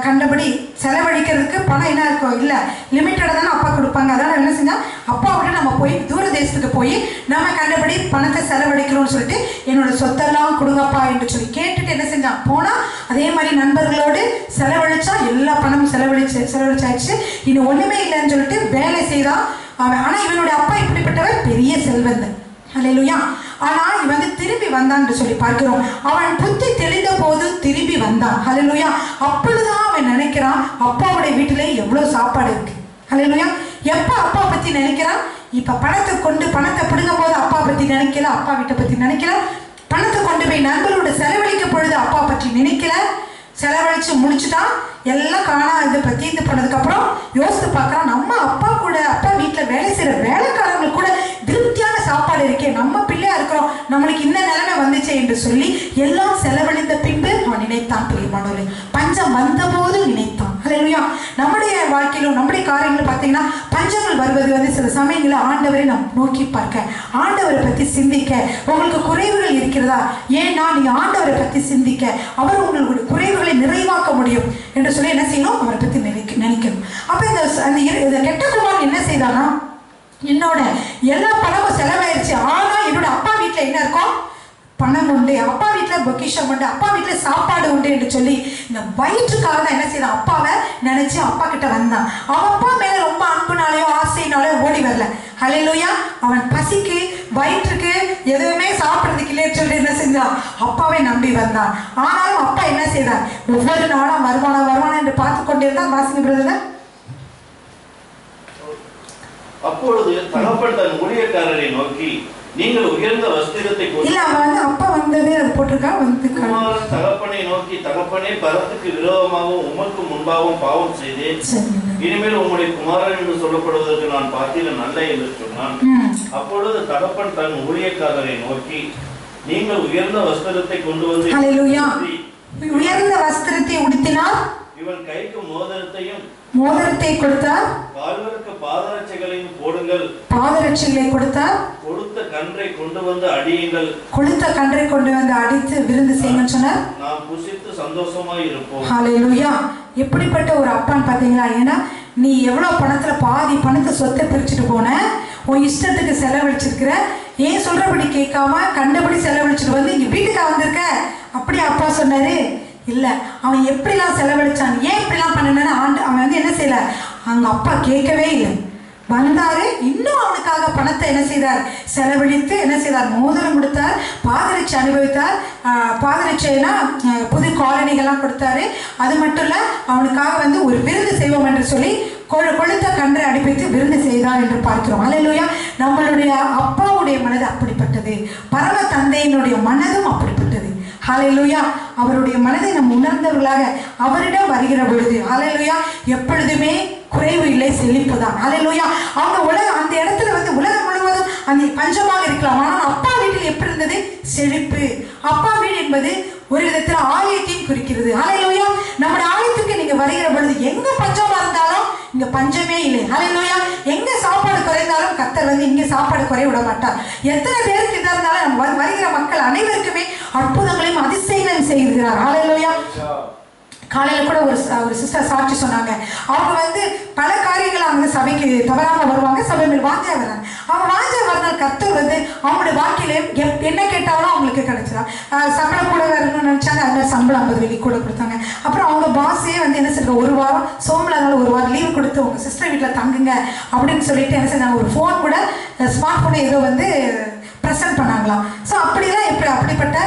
S3: கண்டபடி செலவழிக்கிறதுக்கு பணம் என்ன இருக்கும், இல்லை லிமிட்டடாக தானே அப்பா கொடுப்பாங்க. அதனால என்ன செஞ்சா, அப்பா விட நம்ம போய் தூர தேசத்துக்கு போய் நம்ம கண்டபடி பணத்தை செலவழிக்கணும்னு சொல்லிட்டு என்னோட சொத்தெல்லாம் கொடுங்கப்பா என்று சொல்லி கேட்டுட்டு என்ன செஞ்சான், போனால் அதே மாதிரி நண்பர்களோடு செலவழிச்சா எல்லா பணமும் செலவழிச்சாச்சு, இன்னும் ஒன்றுமே இல்லைன்னு சொல்லிட்டு வேலை செய்தான் அவன். ஆனால் இவனுடைய அப்பா இப்படிப்பட்டவர் பெரிய செல்வந்தன். ஹல்லேலூயா. ஆனா இவன் திரும்பி வந்தான்னு சொல்லி பார்க்கிறோம். அவன் புத்தி தெளிந்த போது திரும்பி வந்தான். ஹல்லேலூயா. அப்பொழுதுதான் அவன் நினைக்கிறான், அப்பாவுடைய வீட்டிலே எவ்வளவு சாப்பாடு இருக்கு. ஹல்லேலூயா. எப்ப அப்பா பத்தி நினைக்கிறான், இப்ப பணத்தை பிடுங்கும் போது அப்பா பத்தி நினைக்கல, அப்பா வீட்டை பத்தி நினைக்கல. பணத்தை கொண்டு போய் நண்பர்களோட செலவழிக்க பொழுது அப்பா பற்றி நினைக்கல. செலவழிச்சு முடிச்சுட்டான், எல்லாம் காணா. இதை பத்தி இது பண்ணதுக்கு அப்புறம் யோசித்து பார்க்கறான், நம்ம அப்பா வீட்டுல வேலை செய்யற வேலைக்காரங்களுக்கு கூட திருப்தியான சாப்பாடு இருக்கே, நம்ம பிள்ளையா இருக்கிறோம், நம்மளுக்கு இந்த நிலைமை வந்துச்சு என்று சொல்லி எல்லாம் செலவழிந்த பின்பு அவன் நினைத்தான். பிரியமானவர்களே, பஞ்சம் வந்த போது நினைத்தான். ஹல்லேலூயா. நம்முடைய
S1: வாழ்க்கையிலும் நம்முடைய காரியங்களும் பார்த்தீங்கன்னா பஞ்சங்கள் வருவது வந்து சில சமயங்களில் ஆண்டவரை நாம் நோக்கி பார்க்க, ஆண்டவரை பற்றி சிந்திக்க, உங்களுக்கு குறைவுகள் இருக்கிறதா, ஏன்னா நீங்கள் ஆண்டவரை பற்றி சிந்திக்க, அவர் உங்களுக்கு குறைவுகளை நிறைவாக்க முடியும் என்று சொல்லி என்ன செய்யணும், அவரை பற்றி நினைக்கணும். அப்போ இந்த கெட்ட குமாரன் என்ன செய்தானா, என்னோட எல்லா பணமும் செலவாயிருச்சு, ஆனால் என்னோட அப்பா வீட்டில் என்ன இருக்கும், பணம் உண்டு, அப்பா வீட்டில் பொக்கிஷம் உண்டு, அப்பா வீட்டில் சாப்பாடு உண்டு என்று சொல்லி இந்த வயிற்றுக்காக தான் என்ன செய்யலாம், அப்பாவை நினைச்சு அப்பா கிட்ட வந்தான். அவன் அப்பா மேல ரொம்ப அன்புனாலேயோ ஆசைனாலேயோ ஓடி வரல. ஹல்லேலூயா. அவன் பசிக்கு வயிற்றுக்கு எதுவுமே சாப்பிட்றதுக்கு இல்லைன்னு சொல்லி என்ன செஞ்சான், அப்பாவை நம்பி வந்தான். ஆனாலும் அப்பா என்ன செய்தார், ஒவ்வொரு நாளும் வருமானம் என்று பார்த்து கொண்டிருந்தான். வாசிங்க பிரதர்.
S3: அப்பொழுது தகப்பன் தன் ஊழியக்காரரை நோக்கி, நீங்கள் உயர்ந்த வஸ்திரத்தை
S1: இல்ல, அவன் வந்து அப்பா வந்ததே அது போட்டிருக்கா வந்து
S3: குமாரன் தகப்பனை நோக்கி, தகப்பனே, பரத்துக்கு விரோதமாகவும் உமக்கு முன்பாகவும் பாவம் செய்தேன், இனிமேல் உம்முடைய குமாரன் என்று சொல்லப்படுவதற்கு நான் பார்த்தீர்கள் நல்ல என்று சொன்னான். அப்பொழுது தகப்பன் தன் ஊழியக்காரரை நோக்கி, நீங்கள் உயர்ந்த வஸ்திரத்தை கொண்டு வந்து
S1: உயர்ந்த வஸ்திரத்தை உடுத்தினார்,
S3: இவன் கைக்கு
S1: மோதிரத்தை கொடுத்தார்,
S3: கால்களுக்கு பாதரட்சைகளையும் போடுங்கள்,
S1: பாதரட்சைகளை கொடுத்தார்,
S3: கொடுத்த கன்றை கொண்டு வந்து அடியுங்கள்,
S1: கொடுத்த கன்றை கொண்டு வந்து அடித்து விருந்து செய்யுங்கன்னு சொன்னார்.
S3: நாம் புசித்து சந்தோஷமாய் இருப்போம்.
S1: ஹல்லேலூயா. எப்படிப்பட்ட ஒரு அப்பான்னு பார்த்தீங்களா? ஏன்னா நீ எவ்வளோ பணத்தில் பாதி பணத்தை சொத்தை பிரிச்சுட்டு போன, உன் இஷ்டத்துக்கு செலவழிச்சிருக்கிற, ஏன் சொல்றபடி கேட்காம கண்டபடி செலவழிச்சுட்டு வந்து இங்கே வீட்டுக்கு வந்திருக்க. அப்படி அப்பா சொன்னாரு, இல்லை அவன் எப்படிலாம் செலவழிச்சான், ஏன் இப்படிலாம் பண்ணனு அவன் வந்து என்ன செய்யல, அவங்க அப்பா கேட்கவே இல்லை. வந்தாரு, இன்னும் அவனுக்காக பணத்தை என்ன செய்தார், செலவழித்து என்ன செய்தார், மோதிரம் கொடுத்தார், பாதரட்சை அனுபவித்தார். பாதரட்சைனா புது காலனிகள்லாம் கொடுத்தாரு. அது மட்டும் இல்லை, அவனுக்காக வந்து ஒரு விருந்து செய்வோம் என்று சொல்லி கொழுத்த கன்றை அடிப்பித்து விருந்து செய்தார் என்று பார்க்கிறோம். ஹல்லேலூயா. நம்மளுடைய அப்பாவுடைய மனது அப்படிப்பட்டது, பரம தந்தையினுடைய மனதும் அப்படிப்பட்டது. ஹல்லேலூயா. அவருடைய மனதை நம்ம உணர்ந்தவர்களாக அவரிடம் வருகிற பொழுது ஹல்லேலூயா எப்பொழுதுமே குறைவு இல்லை, செழிப்பு தான். ஹல்லேலூயா. அவங்க அந்த இடத்துல வந்து உலகம் முழுவதும் அந்த பஞ்சமாக இருக்கலாம், ஆனால் அப்பா வீட்டில் எப்படி இருந்தது, செழிப்பு. அப்பா வீடு என்பது ஒரு விதத்தில் ஆலயத்தையும் குறிக்கிறது. ஹல்லேலூயா. நம்முடைய ஆலயத்துக்கு நீங்க வருகிற பொழுது எங்க பஞ்சமா இருந்தாலும் இங்க பஞ்சமே இல்லை. ஹல்லேலூயா. எங்க சாப்பாடு குறைந்தாலும் கர்த்தர் வந்து இங்க சாப்பாடு குறைய விட மாட்டார். எத்தனை பேருக்கு இதா இருந்தாலும் நம்ம வருகிற மக்கள் அனைவருக்குமே அற்புதங்களையும் அதிசயங்களையும் செய்கிறார். ஹல்லேலூயா. காலையில் கூட ஒரு சிஸ்டர் சாட்சி சொன்னாங்க. அவங்க வந்து பல காரியங்கள் அவங்க சபைக்கு தவறாமல் வருவாங்க, சபை மேல் வாஞ்சா வர்றாங்க. அவங்க வாஞ்சா வரனால கர்த்தர் வந்து அவங்களுடைய வாழ்க்கையில என்ன கேட்டாலும் அவங்களுக்கு கிடைச்சிடும். சம்பளம் கூட வரணும்னு நினைச்சாங்க, அதனால சம்பளம் 50 வெள்ளி கூட கொடுத்தாங்க. அப்புறம் அவங்க பாஸே வந்து என்ன செய்யறாங்க, ஒரு வாரம் சோமலானால ஒரு வாரம் லீவ் கொடுத்து உங்க சிஸ்டர் வீட்டில் தங்குங்க அப்படின்னு சொல்லிட்டு என்ன செய்யறாங்க, ஒரு ஃபோன் கூட ஸ்மார்ட் ஃபோனை ஏதோ வந்து ப்ரெசென்ட் பண்ணாங்களாம். ஸோ அப்படிலாம் அப்படிப்பட்ட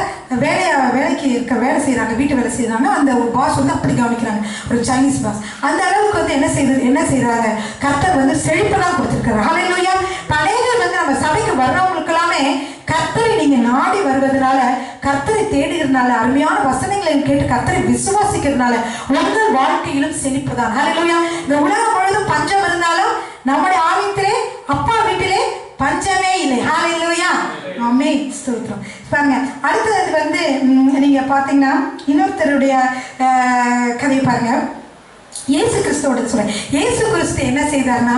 S1: வேலைக்கு இருக்க வேலை செய்கிறாங்க, வீட்டு வேலை செய்கிறாங்க. அந்த ஒரு பாஸ் வந்து அப்படி கவனிக்கிறாங்க, ஒரு சைனீஸ் பாஸ். அந்த அளவுக்கு வந்து என்ன செய்கிறாங்க, கர்த்தர் வந்து செழிப்பு தான் கொடுத்துருக்காரு. ஹல்லேலூயா. பழையர்கள் வந்து நம்ம சபைக்கு வர்றவங்களுக்கு எல்லாமே கர்த்தரை நீங்கள் நாடி வருவதனால, கர்த்தரை தேடுகிறதுனால, அருமையான வசனங்களை கேட்டு கர்த்தரை விசுவாசிக்கிறதுனால உங்கள் வாழ்க்கையிலும் செழிப்பு தான். ஹல்லேலூயா. இந்த உலகம் முழுவதும் பஞ்சம் இருந்தாலும் நம்முடைய ஆலயத்திலே அப்பா வீட்டிலே பஞ்சமே இல்லை. ஹல்லேலூயா. ஆமென். ஸ்தோத்திரம். பாருங்க, அடுத்தது வந்து நீங்க பாத்தீங்கன்னா இன்னொருத்தருடைய கதையை பாருங்க. இயேசு கிறிஸ்துவோட சொல்றேன். இயேசு கிறிஸ்து என்ன செய்தார்னா,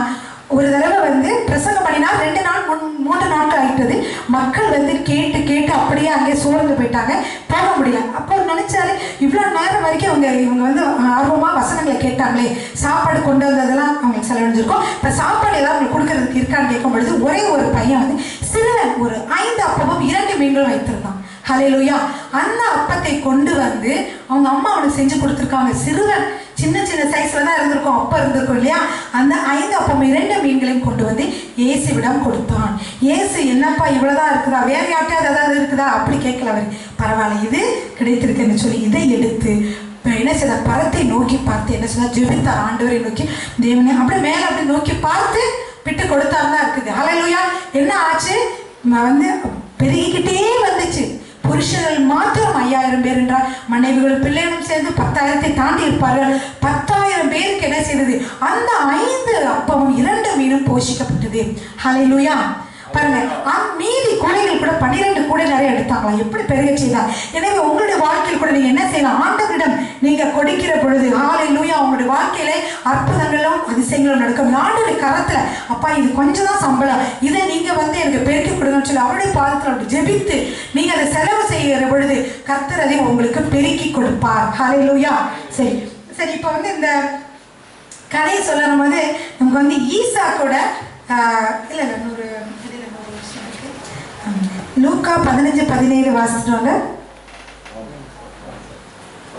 S1: ஒரு தடவை வந்து பிரசங்கம் பண்ணினா 2 நாள் 3 நாட்கள் ஆகிட்டது. மக்கள் வந்து கேட்டு அப்படியே அங்கே சோர்ந்து போயிட்டாங்க, போக முடியல. அப்போ நினைச்சாரு, இவ்வளோ நேரம் வரைக்கும் இவங்க வந்து ஆர்வமாக வசனங்களை கேட்டாங்களே, சாப்பாடு கொண்டு வந்ததெல்லாம் அவங்களுக்கு செலவழிஞ்சிருக்கும். இப்போ சாப்பாடு ஏதாவது அவங்களுக்கு கொடுக்கறதுக்கு இருக்கான்னு கேட்கும் பொழுது ஒரே ஒரு பையன் வந்து சிறுவன் ஒரு 5 அப்பமும் 2 மீன்களும் வைத்திருந்தான். ஹல்லேலூயா. அந்த அப்பத்தை கொண்டு வந்து அவங்க அம்மா அவனுக்கு செஞ்சு கொடுத்துருக்காங்க. சிறுவன் சின்ன சைஸ்ல தான் இருந்திருக்கும், அப்பா இருந்திருக்கும் இல்லையா. அந்த 5 அப்பம் 2 மீன்களையும் கொண்டு வந்து இயேசுவிடம் கொடுத்தான். இயேசு, என்னப்பா இவ்வளவுதான் இருக்குதா, வேற யார்ட்டையாவது ஏதாவது இருக்குதா அப்படி கேட்கல. அவர் பரவாயில்ல, இது கிடைத்திருக்குன்னு சொல்லி இதை எடுத்து என்ன செய்த, பரத்தை நோக்கி பார்த்து என்ன செய்ய, ஜெபித்தார். ஆண்டவரை நோக்கி, தேவனே அப்படியே மேல அப்படி நோக்கி பார்த்து விட்டு கொடுத்தாரு தான் இருக்குது. ஹல்லேலூயா. என்ன ஆச்சு, வந்து பெருகிக்கிட்டே வந்துச்சு. புருஷர்கள் மாத்திரம் 5000 பேர் என்றால் மனைவிகளும் பிள்ளைகளும் சேர்ந்து 10,000 தாண்டி இருப்பார்கள். 10,000 பேருக்கு என்ன செய்தது, அந்த 5 அப்பமும் 2 மீனும் போஷிக்கப்பட்டது. ஹல்லேலூயா. பாருங்க, மீதி கூடைகள் கூட 12 கூடை நிறைய எடுத்தாங்களா, எப்படி பெருக செய்தார். எனவே உங்களுடைய வாழ்க்கையில் கூட நீங்க என்ன செய்யலாம், ஆண்டவரிடம் நீங்க கொடுக்கிற பொழுது ஹல்லேலூயா, உங்களுடைய வாழ்க்கையில வாழ்க்கையிலே அற்புதங்களும் அதிசயங்களும் நடக்கும். ஆண்டவருடைய கரத்துல அப்பா இது கொஞ்சம் தான் சம்பளம், இதை நீங்க எனக்கு பெருக்கி கொடுங்கன்னு சொல்லி அவருடைய பாதத்தில் அப்படி ஜெபித்து நீங்க அதை செலவு செய்கிற பொழுது கர்த்தர் அதை உங்களுக்கு பெருக்கி கொடுப்பார். ஹல்லேலூயா. சரி சரி, இப்போ இந்த கதையை சொல்லணும் போது நமக்கு ஈசாக்கோட இல்லை ஒரு விஷயம் இருக்கு. லூக்கா 15:17 வாசிச்சோங்க.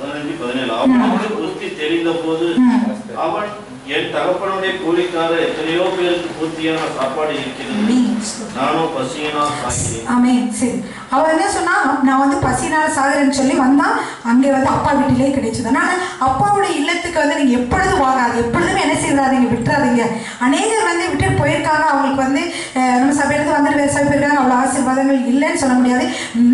S3: 15:17 அவனுக்கு புத்தி தெரிந்த போது அவன் என் தகப்பனுடைய கூலிக்காக எத்தனையோ பேருக்கு பூர்த்தியான சாப்பாடு இருக்கிறது, நானும் பசியினால் சாகிறேன்.
S1: ஆமென். சரி, அவன் என்ன சொன்னா, நான் பசியினால் சாகிறேன்னு சொல்லி வந்தான். அங்கே அப்பா வீட்டிலே கிடைச்சது. அதனால அப்பாவுடைய இல்லத்துக்கு நீங்க எப்பொழுதும் வாங்காது, எப்பொழுதுமே என்ன செய்யறாதீங்க, விட்டுறாதீங்க. அநேகர் விட்டு போயிருக்காங்க. அவங்களுக்கு நம்ம சபையிலிருந்து வேறு சபை போயிருக்காங்க. அவ்வளோ ஆசீர்வாதங்கள் இல்லைன்னு சொல்ல முடியாது.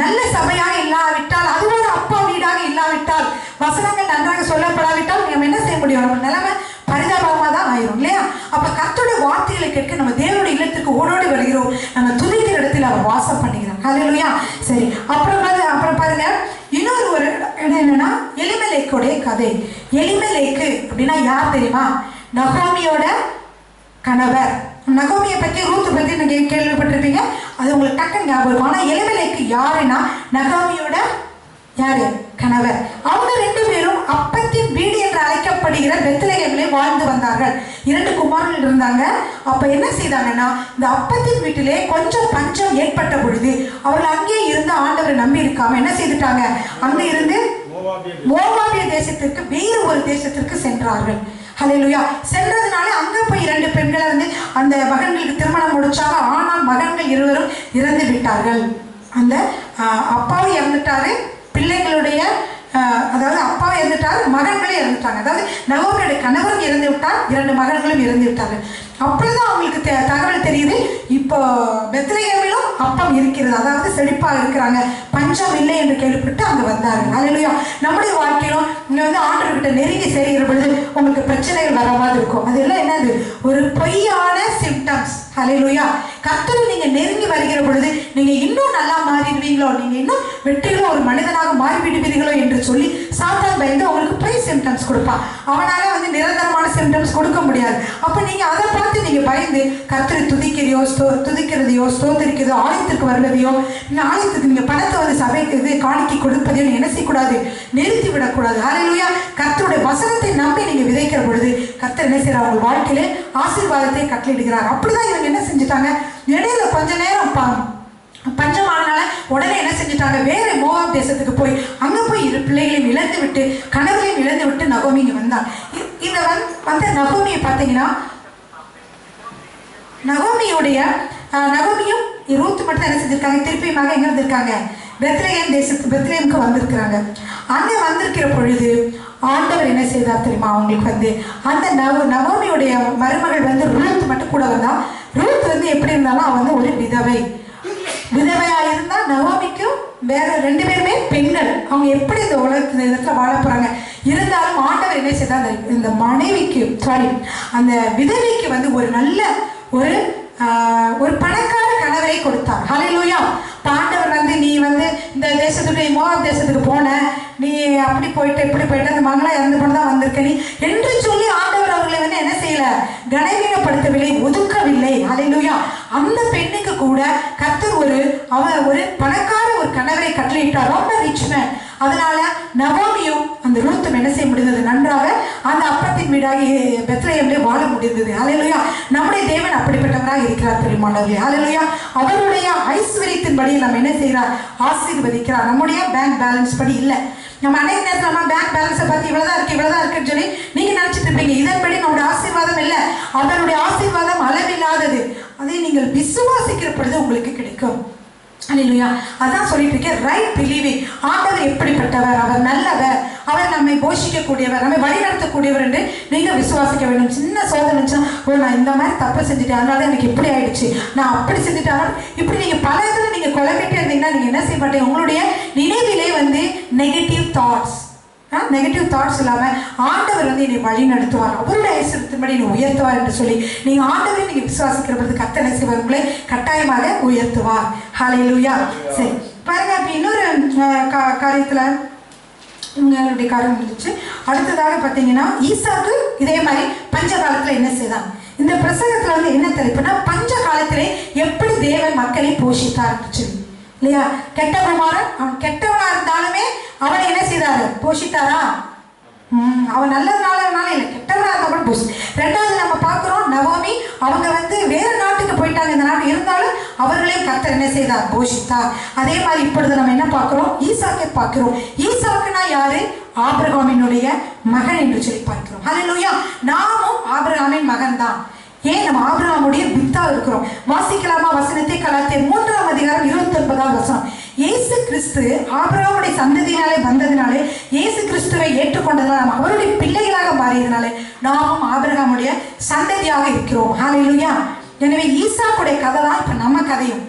S1: நல்ல சபையாக இல்லாவிட்டால், அதுவும் அப்பா வீடாக இல்லாவிட்டால், வசனங்கள் நன்றாக சொல்லப்படாவிட்டால் நம்ம என்ன செய்ய முடியும்? நம்ம நிலைமை பரிதாபமாக தான் ஆயிரும் இல்லையா? அப்ப கர்த்தருடைய வார்த்தைகளை கேட்க நம்ம தேவனுடைய இல்லத்துக்கு ஓடோடி வருகிறோம். நம்ம துதிக்கிற இடத்துல அவர் வாசம் பண்ணுகிறார். ஹல்லேலூயா. சரி, அப்புறம் பாருங்க, இன்னொரு இடம் என்னன்னா எலிமெலேக்குடைய கதை. எலிமெலேக்கு அப்படின்னா யார் தெரியுமா? நகோமியோட கணவர். நகோமியை பற்றி ரூத் பற்றி நீங்க கேள்விப்பட்டிருப்பீங்க, அது உங்களுக்கு டக்குன்னு ஞாபகம் இருக்கும். ஆனா எலிமெலேக்கு யாருன்னா நகோமியோட யாரு? கணவர். அவங்க 2 பேரும் அப்பத்தின் வீடு என்று அழைக்கப்படுகிற பெத்லகேமிலே வாழ்ந்து வந்தார்கள். 2 குமாரர்கள் இருந்தாங்க. அப்ப என்ன செய்தாங்கன்னா, இந்த அப்பத்தின் வீட்டிலே கொஞ்சம் பஞ்சம் ஏற்பட்ட பொழுது அவர்கள் அங்கே இருந்து ஆண்டவரை நம்பி இருக்காம என்ன செய்துட்டாங்க, அங்க இருந்து மோவாபிய தேசத்திற்கு, வேறு ஒரு தேசத்திற்கு சென்றார்கள். ஹல்லேலூயா. சென்றதுனால அங்க போய் 2 பெண்களை அந்த மகன்களுக்கு திருமணம் முடிச்சாங்க. ஆனால் மகன்கள் இருவரும் இறந்து விட்டார்கள். அந்த அப்பாவும் இறந்துட்டாரு, பிள்ளைகளுடைய அதாவது அப்பா இறந்துட்டார், மகன்களே இறந்துட்டாங்க. அதாவது நகோமியோட கணவரும் இறந்து விட்டார், 2 மகன்களும் இறந்து விட்டார்கள். அப்பொழுதுதான் அவங்களுக்கு தகவல் தெரியுது, இப்போ பெத்லகேமிலும் அப்பம் இருக்கிறது, அதாவது செழிப்பாக இருக்கிறாங்க, பஞ்சம் இல்லை என்று கேள்விப்பட்டு அங்கே வந்தார்கள். ஹல்லேலூயா. நம்முடைய வாழ்க்கையிலும் இங்கே ஆண்டவர்கிட்ட நெருங்கி சேர்கிற பொழுது உங்களுக்கு பிரச்சனைகள் வராமல் இருக்கும். அதெல்லாம் என்னது? ஒரு பொய்யான சிம்டம்ஸ். ஹல்லேலூயா. கர்த்தரை நீங்க நெருங்கி வருகிற பொழுது நீங்க இன்னும் நல்லா மாறிடுவீங்களோ, நீங்க இன்னும் வெற்றிகளும் ஒரு மனிதனாக மாறிவிடுவீர்களோ என்று சொல்லி சாத்தான் பயந்து அவங்களுக்கு பொய் சிம்டம்ஸ் கொடுப்பான். அவனால நிரந்தரமான சிம்டம்ஸ் கொடுக்க முடியாது. அப்ப நீங்க அதை பார்த்து நீங்க பயந்து கர்த்தரை துதிக்கிறதையோ ஸ்தோத்திரிக்கிறதோ, ஆலயத்துக்கு வருவதையோ, ஆலயத்துக்கு நீங்க பணத்தை சபைக்கு காணிக்கை கொடுப்பதையோ நீங்க என்ன செய்யக்கூடாது, நிறுத்தி விடக்கூடாது. ஹல்லேலூயா. கர்த்தருடைய வசனத்தை நம்பி நீங்க விதைக்கிற பொழுது கர்த்தர் என்ன செய்யறார், உங்கள் வாழ்க்கையிலே ஆசீர்வாதத்தை கட்டளையிடுகிறார். அப்படிதான் இவங்க என்ன செஞ்சுட்டாங்க, இடையில கொஞ்ச நேரம் பஞ்சமானால உடனே என்ன செஞ்சுட்டாங்க, வேற மோவாப் தேசத்துக்கு போய் அங்க போய் 2 பிள்ளைகளையும் இழந்து விட்டு, கணவரையும் இழந்து விட்டு நகோமி இங்க வந்தாங்க. இந்த நகோமியை பார்த்தீங்கன்னா, நகோமியும் ரூத் மட்டும் என்ன செஞ்சிருக்காங்க, திருப்பியுமாக எங்க வந்திருக்காங்க, பெத்லகேமுக்கு வந்திருக்கிறாங்க. அங்க வந்திருக்கிற பொழுது ஆண்டவர் என்ன செய்தார் தெரியுமா, அவங்களுக்கு அந்த நகோமியுடைய மருமகள் ரூத் மட்டும் கூட வந்தா. ரூத் எப்படி இருந்தாலும் அவ ஒரு விதவையா இருந்தா, நகோமிக்கும் வேற 2 பேருமே பெண்கள். அவங்க எப்படி இந்த உலகத்துல வாழ போறாங்க. இருந்தாலும் ஆண்டவர் என்ன செய்தார், இந்த மனைவிக்கு அந்த விதவைக்கு ஒரு நல்ல ஒரு பணக்கார கணவரை கொடுத்தார். ஹல்லேலூயா. ஆண்டவர் நீ இந்த தேசத்துக்கு, மோவாப் தேசத்துக்கு போன, நீ அப்படி போயிட்டு இப்படி போயிட்டு அந்த மகளா இறந்து போனதான் வந்திருக்க நீ என்று சொல்லி ஆண்டவர் அவர்களை என்ன செய்யல, கனவீனப்படுத்தவில்லை, ஒதுக்கவில்லை. ஹல்லேலூயா. அந்த பெண்ணுக்கு கூட கர்த்தர் ஒரு பணக்கார ஒரு கணவரை கட்டளையிட்டார், ரொம்ப ரிச் மேன். அதனால நகோமியும் அந்த ரூத்தும் என்ன செய்ய முடிந்தது, நன்றாக அந்த அப்பத்தின் வீடாக பெத்லகேமிலே வாழ முடிந்தது. ஹல்லேலூயா. நம்முடைய தேவன் அப்படிப்பட்டவராக இருக்கிறார் பெருமானவர்களே. ஹல்லேலூயா. அவருடைய ஐஸ்வர்யத்தின்படி நம்ம என்ன செய்யறார், ஆசீர்வதிக்கிறார். நம்முடைய பேங்க் பேலன்ஸ் படி இல்லை. நம்ம அநேக நேரத்தில் நம்ம பேங்க் பேலன்ஸை பார்த்து இவ்வளவுதான் இருக்குன்னு சொல்லி நீங்க நினைச்சிட்டு இருப்பீங்க. இதன்படி நம்முடைய ஆசீர்வாதம் இல்லை, அவருடைய ஆசீர்வாதம் அளவில்லாதது. அதை நீங்கள் விசுவாசிக்கிற பொழுது உங்களுக்கு கிடைக்கும். ஹல்லேலூயா. அதான் சொல்லிட்டு இருக்கேன், ரைட் பிலீவிங். ஆண்டவர் எப்படிப்பட்டவர், அவர் நல்லவர், அவர் நம்மை போஷிக்கக்கூடியவர், நம்மை வழிநடத்தக்கூடியவர் என்று நீங்க விசுவாசிக்க வேண்டும். சின்ன சோதனை நான் இந்த மாதிரி தப்பு செஞ்சுட்டேன், அதனால எனக்கு இப்படி ஆயிடுச்சு, நான் அப்படி செஞ்சுட்டேன், இப்படி நீங்க பல இதில் நீங்க குழம்பிட்டே இருந்தீங்கன்னா நீங்க என்ன செய்ய மாட்டீங்க, உங்களுடைய நினைவிலே நெகட்டிவ் தாட்ஸ் இல்லாம ஆண்டவர் என்னை வழி நடத்துவார், அவருடைய ஐஸ்வர்யத்தின்படி என்னை உயர்த்துவார் என்று சொல்லி நீங்க ஆண்டவரை நீங்க விசுவாசிக்கிற பொழுது கர்த்தர் என்ன செய்வார், உங்களை கட்டாயமாக உயர்த்துவார். ஹல்லேலூயா. சரி பாருங்க, இன்னொரு காரியத்துல இவங்களுடைய காரியம் முடிஞ்சிச்சு. அடுத்ததாக பார்த்தீங்கன்னா ஈசாக்கு இதே மாதிரி பஞ்ச காலத்தில் என்ன செய்தான்? இந்த பிரசங்கத்தில் வந்து என்ன தலைப்புனா, பஞ்ச காலத்திலே எப்படி தேவன் மக்களை போஷித்தார் சொல்லி இல்லையா? கெட்ட குமாரன், அவன் கெட்டவனா இருந்தாலுமே அவனை என்ன செய்தாரு? போஷித்தாரா? அவன் நல்லதுனால இல்லை, கெட்டவனா இருந்தா கூட போஷி. ரெண்டாவது நம்ம பார்க்குறோம், நவோமி அவங்க வந்து வேறு நாட்டுக்கு போயிட்டாங்க, இந்த நாட்டு இருந்தாலும் அவர்களையும் கர்த்தர் என்ன செய்தார்? போஷித்தார். அதே மாதிரி இப்பொழுது நம்ம என்ன பார்க்குறோம்? ஈசாக்கை பார்க்கிறோம். ஈசாக்குனா யாரு? ஆபிரகாமினுடைய மகன் என்று சொல்லி பார்க்கிறோம். ஹல்லேலூயா. நாமும் ஆபிரகாமின் மகன் தான். ஏன்? நம்ம ஆபிரகாமுடைய வித்தா இருக்கிறோம். வாசிக்கலாமா வசனத்தை? கலாத்தியர் 3:29 இயேசு கிறிஸ்து ஆபிரகாமுடைய சந்ததியினாலே வந்ததினாலே, இயேசு கிறிஸ்துவை ஏற்றுக்கொண்டதால் நாம் அவருடைய பிள்ளைகளாக மாறியதினாலே நாமும் ஆபிரகாமுடைய சந்ததியாக இருக்கிறோம். ஹல்லேலூயா. எனவே ஈசாக்குடைய கதை தான் இப்ப நம்ம கதையும்.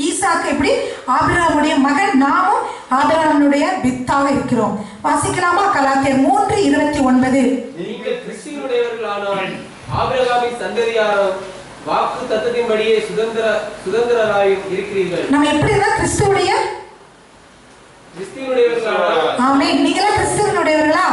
S1: ஈசாக்கு எப்படி? ஆபிரகாமுடைய மகன், நாமும் ஆபிரகாமுடைய வித்தாக இருக்கிறோம். வாசிக்கலாமா? கலாத்தியர் 3:29
S4: நீங்கள் கிறிஸ்துவினுடையவர்களானால் ஆபிரகாமின் சந்ததியாரும் வாக்கு தத்தத்தின்படியே சுதந்திரராயும் இருக்கிறீர்கள்.
S1: நம்ம எப்படிதான் கிறிஸ்துவுடைய ஆமென். நீங்களா கிறிஸ்துவனுடையவர்களா?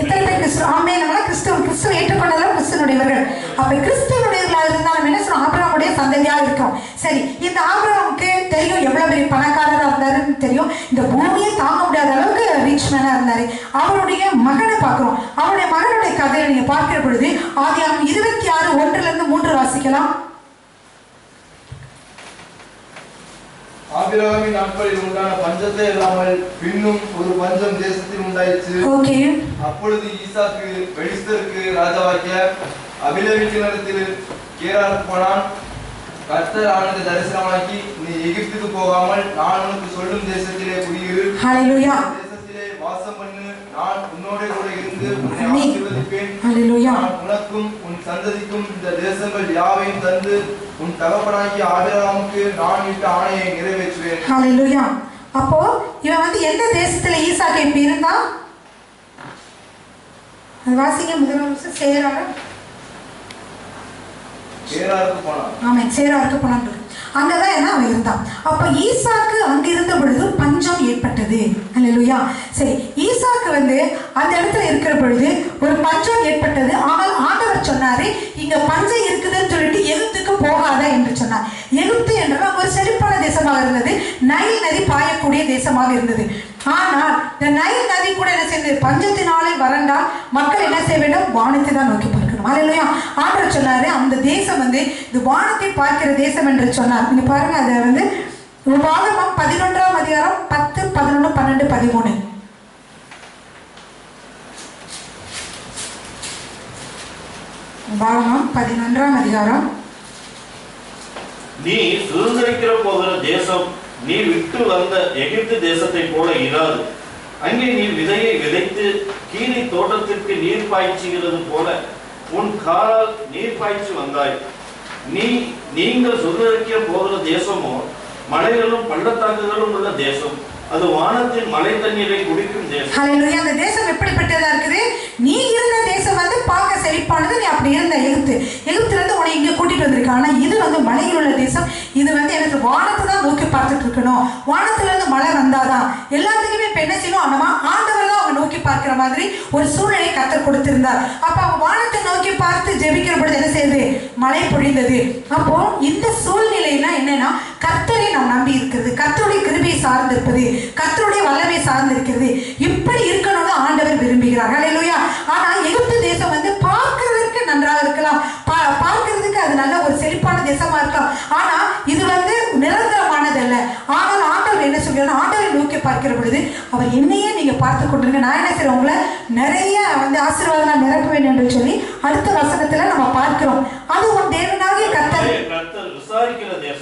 S1: எத்தனை பேர் கிறிஸ்து? ஆமென். நம்மளா கிறிஸ்துவ ஏற்றுக்கொண்டதால் கிறிஸ்துவனுடையவர்கள். அப்ப கிறிஸ்துவனுடையவர்களாக இருந்தால் நம்ம என்ன சொல்றோம்? ஆபிரகாமுடைய சந்ததியாக இருக்கோம். சரி, இந்த ஆபிரகாமுக்கு தெரியும் எவ்வளவு பெரிய பணக்காரராக இருந்தாருன்னு தெரியும். இந்த பூமியை தாங்க முடியாத அளவுக்கு ரிச் மேனா இருந்தாரு. அவருடைய மகனை பார்க்கிறோம். அவருடைய மகனுடைய கதையை நீங்க பார்க்கிற பொழுது ஆதியாகமம் 26:1-3 வாசிக்கலாம்.
S5: ஆபிரகாமின் நாட்களில் உண்டான பஞ்சத்தை இல்லாமல் பின்னும் ஒரு பஞ்சம் தேசத்தில் உண்டாயிற்று. அப்பொழுது ஈசாக்கு பெலிஸ்தருக்கு ராஜாவாக்கிய அபிமெலேக்கினிடத்தில் கேராருக்கு போனான். கர்த்தர் அவனுக்கு தரிசனமாக்கி, நீ எகிப்துக்கு போகாமல் நான் உனக்கு சொல்லும் தேசத்திலே குடியிரு, தேசத்திலே வாசம் பண்ணு, நான் உன்னோட கூட இருந்து உன்னை ஆசீர்வதிப்பேன். நான் உனக்கும் உன் சந்ததிக்கும் இந்த தேசங்கள் யாவையும் தந்து உன் தகப்பனாகிய ஆபிரகாமுக்கு நான் இட்ட ஆணையை நிறைவேற்றுவேன்.
S1: ஹல்லேலூயா. அப்போ இவன் வந்து எந்த தேசத்துல ஈசாக்கு இப்ப இருந்தான்? அது வாசிங்க. முதல் சேராருக்கு போனான். ஆமாம், சேராருக்கு போனான். அங்கதான் என்ன அவன் இருந்தான். அப்ப ஈசாக்கு அங்க இருந்த பொழுது பஞ்சம் ஏற்பட்டது. ஹல்லேலூயா. சரி, ஈசாக்கு வந்து அந்த இடத்துல இருக்கிற பொழுது ஒரு பஞ்சம் ஏற்பட்டது. ஆனால் ஆண்டவர் சொன்னாரு, இங்க பஞ்சம் இருக்குதுன்னு சொல்லிட்டு எகிப்துக்கு போகாத என்று சொன்னார். எகிப்து என்ற ஒரு செழிப்பான தேசமாக இருந்தது. நைல் நதி பாயக்கூடிய தேசமாக இருந்தது. ஆனால் இந்த நைல் நதி கூட என்ன செய்தது? பஞ்சத்தினாலே வறண்டால் மக்கள் என்ன செய்ய வேண்டும்? வானத்தை தான் நோக்கி பார்க்கணும். ஹல்லேலூயா. ஆண்டவர் சொன்னாரு, அந்த தேசம் வந்து இது வானத்தை பார்க்கிற தேசம் என்று சொன்னார். நீங்க பாருங்க, அதை வந்து உபாகமம் 11:10, 10, 11, 12, 13. உபாகமம் 11:10.
S3: நீ சுதந்திரிக்கிற போகிற தேசம் நீ விட்டு வந்த எகிப்து தேசத்தை போல இராது. அங்கே நீ விதையை விதைத்து கீழே தோட்டத்திற்கு நீர் பாய்ச்சுகிறது போல உன் காலால் நீர் பாய்ச்சி வந்தாய். நீங்கள் சுதந்திரிக்க போகிற தேசமோ மலைகளும் பள்ளத்தாக்குகளும் உள்ள தேசம். அது வானத்தின் மலை தண்ணீரை குடிக்கும் தேசம்.
S1: ஹல்லேலூயா. அந்த தேசம் எப்படிப்பட்டதா இருக்குது? நீ இருந்த தேசம் வந்து பார்க்க செழிப்பானது. நீ அப்படி இருந்த எகிப்துல இருந்து உன்னை இங்க கூட்டிட்டு வந்திருக்க. ஆனா இது வந்து மலையில் உள்ள தேசம். இது வந்து எனக்கு வானத்தை தான் நோக்கி பார்த்துட்டு இருக்கணும். வானத்துல இருந்து மழை வந்தாதான் எல்லாத்துக்குமே இப்ப என்ன செய்யணும்? நம்ம ஆண்டவர் தான் அவங்க நோக்கி பார்க்கிற மாதிரி ஒரு சூழ்நிலை கர்த்தர் கொடுத்திருந்தார். அப்ப அவங்க வானத்தை நோக்கி பார்த்து ஜெபிக்கிற பொழுது என்ன செய்யுது? மழை பொழிந்தது. அப்போ இந்த சூழ்நிலைனா என்னன்னா, கர்த்தரை நாம் நம்பி இருக்கிறது, கர்த்தருடைய கிருபையை சார்ந்து இருப்பது, கர்த்தருடைய வல்லமை சார்ந்து இருக்கிறது. இப்படி இருக்கணும்னு ஆண்டவர் விரும்புகிறார். ஹல்லேலூயா. ஆனா எகிப்து தேசம் வந்து பார்க்கிறதுக்கு நன்றாக இருக்கலாம், பார்க்கிறதுக்கு அது நல்ல ஒரு செழிப்பான தேசமா இருக்கலாம். ஆனா இது வந்து நிரந்தரமானது அல்ல. ஆனால் ஆண்டவர் என்ன சொல்கிறார்? ஆண்டவரை நோக்கி பார்க்கிற பொழுது அவர் என்னையே நீங்க பார்த்து கொண்டிருங்க, நான் என்ன செய்றேன்? உங்களை நிறைய வந்து ஆசீர்வாதம் நிரப்புவேன் என்று சொல்லி அடுத்த வசனத்துல நம்ம பார்க்கிறோம். அது உன் தேவனாகிய கர்த்தர்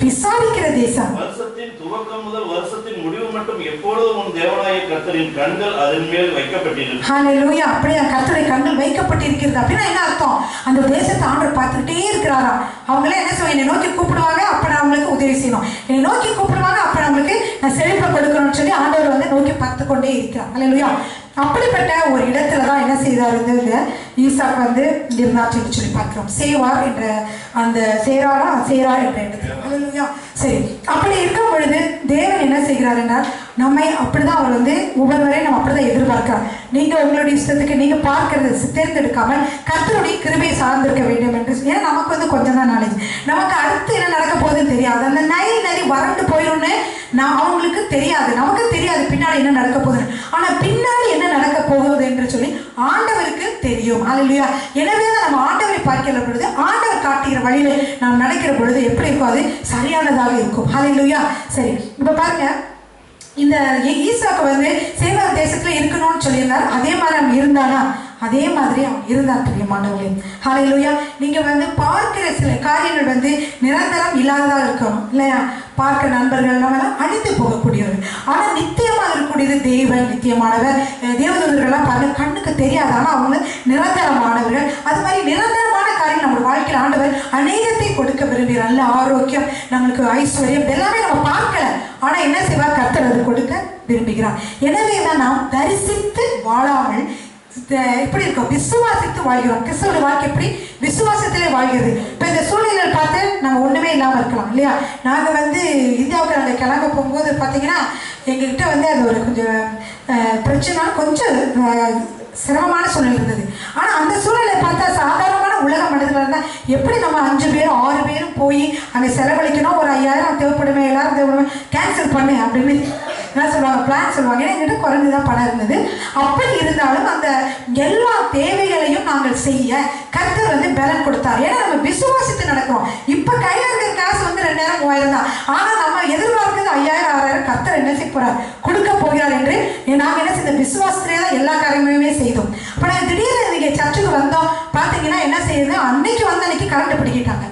S1: விசாரிக்கிற தேசம்.
S3: வருஷத்தின் துவக்கம் முதல் வருஷத்தின் முடிவு மட்டும் எப்பொழுதும் உன் தேவனாகிய கர்த்தரின் கண்கள் அதன் மேல் வைக்கப்பட்டிருக்கு.
S1: ஹல்லேலூயா. அப்படியே கர்த்தருடைய கண்கள் வைக்கப்பட்டிருக்கிறது. அப்படின்னா என்ன அர்த்தம்? அந்த தேசத்தை ஆண்டவர் பார்த்துக்கிட்டே இருக்கிறாராம். அவங்களே என்ன செய்வாங்க? என்னை நோக்கி கூப்பிடுவாங்க, அப்ப நான் அவங்களுக்கு உதவி செய்யணும். என்னை நோக்கி கூப்பிடுவாங்க, அப்ப அவங்களுக்கு நான் செழிப்பை கொடுக்கணும்னு சொல்லி ஆண்டவர் வந்து நோக்கி பார்த்து கொண்டே இருக்கிறார். ஹல்லேலூயா. அப்படிப்பட்ட ஒரு இடத்துல தான் என்ன செய்தார் இந்த ஈசாக் வந்து இருந்தார் சொல்லி பார்க்கிறோம். சேவார் என்ற அந்த சேரா என்ற இடத்துல. சரி, அப்படி இருக்கும் பொழுது தேவன் என்ன செய்கிறார் என்றால் நம்மை அப்படிதான் அவர் வந்து ஒவ்வொருவரையும் நம்ம அப்படிதான் எதிர்பார்க்கிறார். நீங்க உங்களுடைய இஷ்டத்துக்கு நீங்க பார்க்கறது தேர்ந்தெடுக்காமல் கர்த்தருடைய கிருபையை சார்ந்திருக்க வேண்டும் என்று. ஏன்னா நமக்கு வந்து கொஞ்சம் தான் நாலேஜ், நமக்கு அடுத்து என்ன நடக்க போகுதுன்னு தெரியாது. அந்த நைல் நரி வறண்டு போயிடும்னு அவங்களுக்கு தெரியாது, நமக்கு தெரியாது பின்னாடி என்ன நடக்க போகுதுன்னு. ஆனா பின்னாடி என்ன நடக்க போகுது என்று சொல்லி ஆண்டவருக்கு தெரியும். அல்லேலூயா. எனவே தான் நம்ம ஆண்டவரை பார்க்கிற பொழுது ஆண்டவர் காட்டுகிற வழியில நாம் நடக்கிற பொழுது எப்படி இருக்கும், அது சரியானதாக இருக்கும். அல்லேலூயா. சரி, இப்ப பாருங்க, இந்த ஈசாக்கு வந்து சேவார் தேசத்துல இருக்கணும்னு சொல்லியிருந்தார். அதே மாதிரி அவன் இருந்தானா? அதே மாதிரி அவன் இருந்தான். பிரியமானவர்களே, ஹல்லேலூயா. நீங்க வந்து பார்க்கிற சில காரியங்கள் வந்து நிரந்தரம் இல்லாததாக இருக்கணும் இல்லையா? பார்க்கிற நண்பர்கள் நம்ம அழிந்து போகக்கூடியவர்கள், ஆனா நித்தியமாக இருக்கக்கூடியது தேவன். நித்தியமானவர் தேவதூதர்கள்லாம் பாருங்க கண்ணுக்கு தெரியாது, ஆனா அவங்க நிரந்தரமானவர்கள். அது மாதிரி நிரந்தரமான காரியம் நம்ம வாழ்க்கையில் ஆண்டவர் அநேகத்தை கொடுக்க விரும்புகிறார். நல்ல ஆரோக்கியம், நம்மளுக்கு ஐஸ்வர்யம் எல்லாமே நம்ம பார்க்கல, ஆனா என்ன செய்வார்? கர்த்தர் அது கொடுக்க விரும்புகிறார். எனவே தான் நாம் தரிசித்து வாழாமல் இப்படி இருக்கோம், விசுவாசித்து வாழ்கிறோம். கிறிஸ்துவோட வாழ்க்கை எப்படி? விசுவாசத்திலே வாழ்கிறது. இப்போ இந்த சூழ்நிலையில் பார்த்து நம்ம ஒன்றுமே இல்லாமல் இருக்கலாம் இல்லையா? நாங்கள் வந்து இந்தியாவுக்கு நாங்கள் கிளம்ப போகும்போது பார்த்தீங்கன்னா எங்ககிட்ட வந்து அது ஒரு கொஞ்சம் பிரச்சனை, கொஞ்சம் சிரமமான சூழ்நிலை இருந்தது. ஆனால் அந்த சூழ்நிலை பார்த்தா சாதாரணமான உலக மனிதர்கள் இருந்தால் எப்படி நம்ம 5 பேரும் 6 பேரும் போய் அங்கே செலவழிக்கணும், ஒரு 5000 தேவைப்படுமே, எல்லாரும் தேவைப்படுமே, கேன்சல் பண்ணு அப்படின்னு என்ன சொல்லுவாங்க, பிளான் சொல்லுவாங்க. ஏன்னா என்கிட்ட குறைஞ்சுதான் பணம் இருந்தது. அப்படி இருந்தாலும் அந்த எல்லா தேவைகளையும் நாங்கள் செய்ய கர்த்தர் வந்து பலன் கொடுத்தார். ஏன்னா நம்ம விசுவாசித்து நடக்கிறோம். இப்போ கையில் இருக்கிற காசு வந்து 2000 3000 தான், ஆனால் நம்ம எதிர்பார்க்கிறது 5000 6000 கர்த்தர் என்ன செய்ய போறார், கொடுக்க போகிறார் என்று நாங்கள் என்ன செய்த விசுவாசத்திலே தான் எல்லா காரியமுமே செய்தோம். இப்போ நாங்கள் திடீர்னு நீங்கள் சர்ச்சுக்கு வந்தோம் பார்த்தீங்கன்னா என்ன செய்யுது, அன்னைக்கு வந்து அன்னைக்கு கரண்ட் பிடிக்கிட்டாங்க.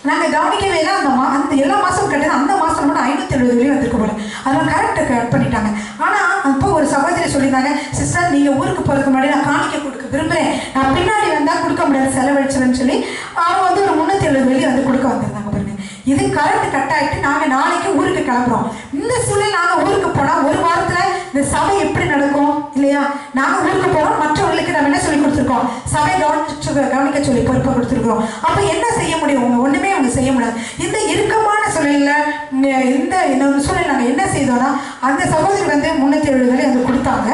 S1: நாங்கள் கவனிக்கவே இல்லை. அந்த எல்லா மாதமும் கட்டது அந்த மாதம் மட்டும் 570 வெளியே வந்திருக்க போல, அதெல்லாம் கரெக்டாக கட் பண்ணிட்டாங்க. ஆனால் அப்போ ஒரு சகோதரி சொல்லியிருந்தாங்க, சிஸ்டர் நீங்கள் ஊருக்கு போகிறதுக்கு முன்னாடி நான் காணிக்க கொடுக்க விரும்புகிறேன், நான் பின்னாடி வந்தால் கொடுக்க முடியாது செலவழிச்சதுன்னு சொல்லி அவங்க வந்து ஒரு 370 வெளியே வந்து கொடுக்க வந்திருந்தாங்க. பாருங்க, இது கரண்ட் கட் ஆகிட்டு நாங்கள் நாளைக்கு ஊருக்கு கிளம்புறோம். இந்த சூழ்நிலை நாங்கள் ஊருக்கு போனால் ஒரு வாரத்தில் இந்த சபை எப்படி நடக்கும் இல்லையா? நாங்கள் ஊருக்கு போகிறோம், மற்றவர்களுக்கு நம்ம என்ன சொல்லி கொடுத்துருக்கோம், சபை கவனிக்க சொல்லி பொறுப்பை கொடுத்துருக்கோம். அப்போ என்ன செய்ய முடியும்? அவங்க ஒன்றுமே அவங்க செய்ய முடியாது. இந்த இறுக்கமான சூழ்நிலையில் இந்த சூழ்நிலை நாங்கள் என்ன செய்தோம்னா, அந்த சகோதரி வந்து 370 வந்து கொடுத்தாங்க.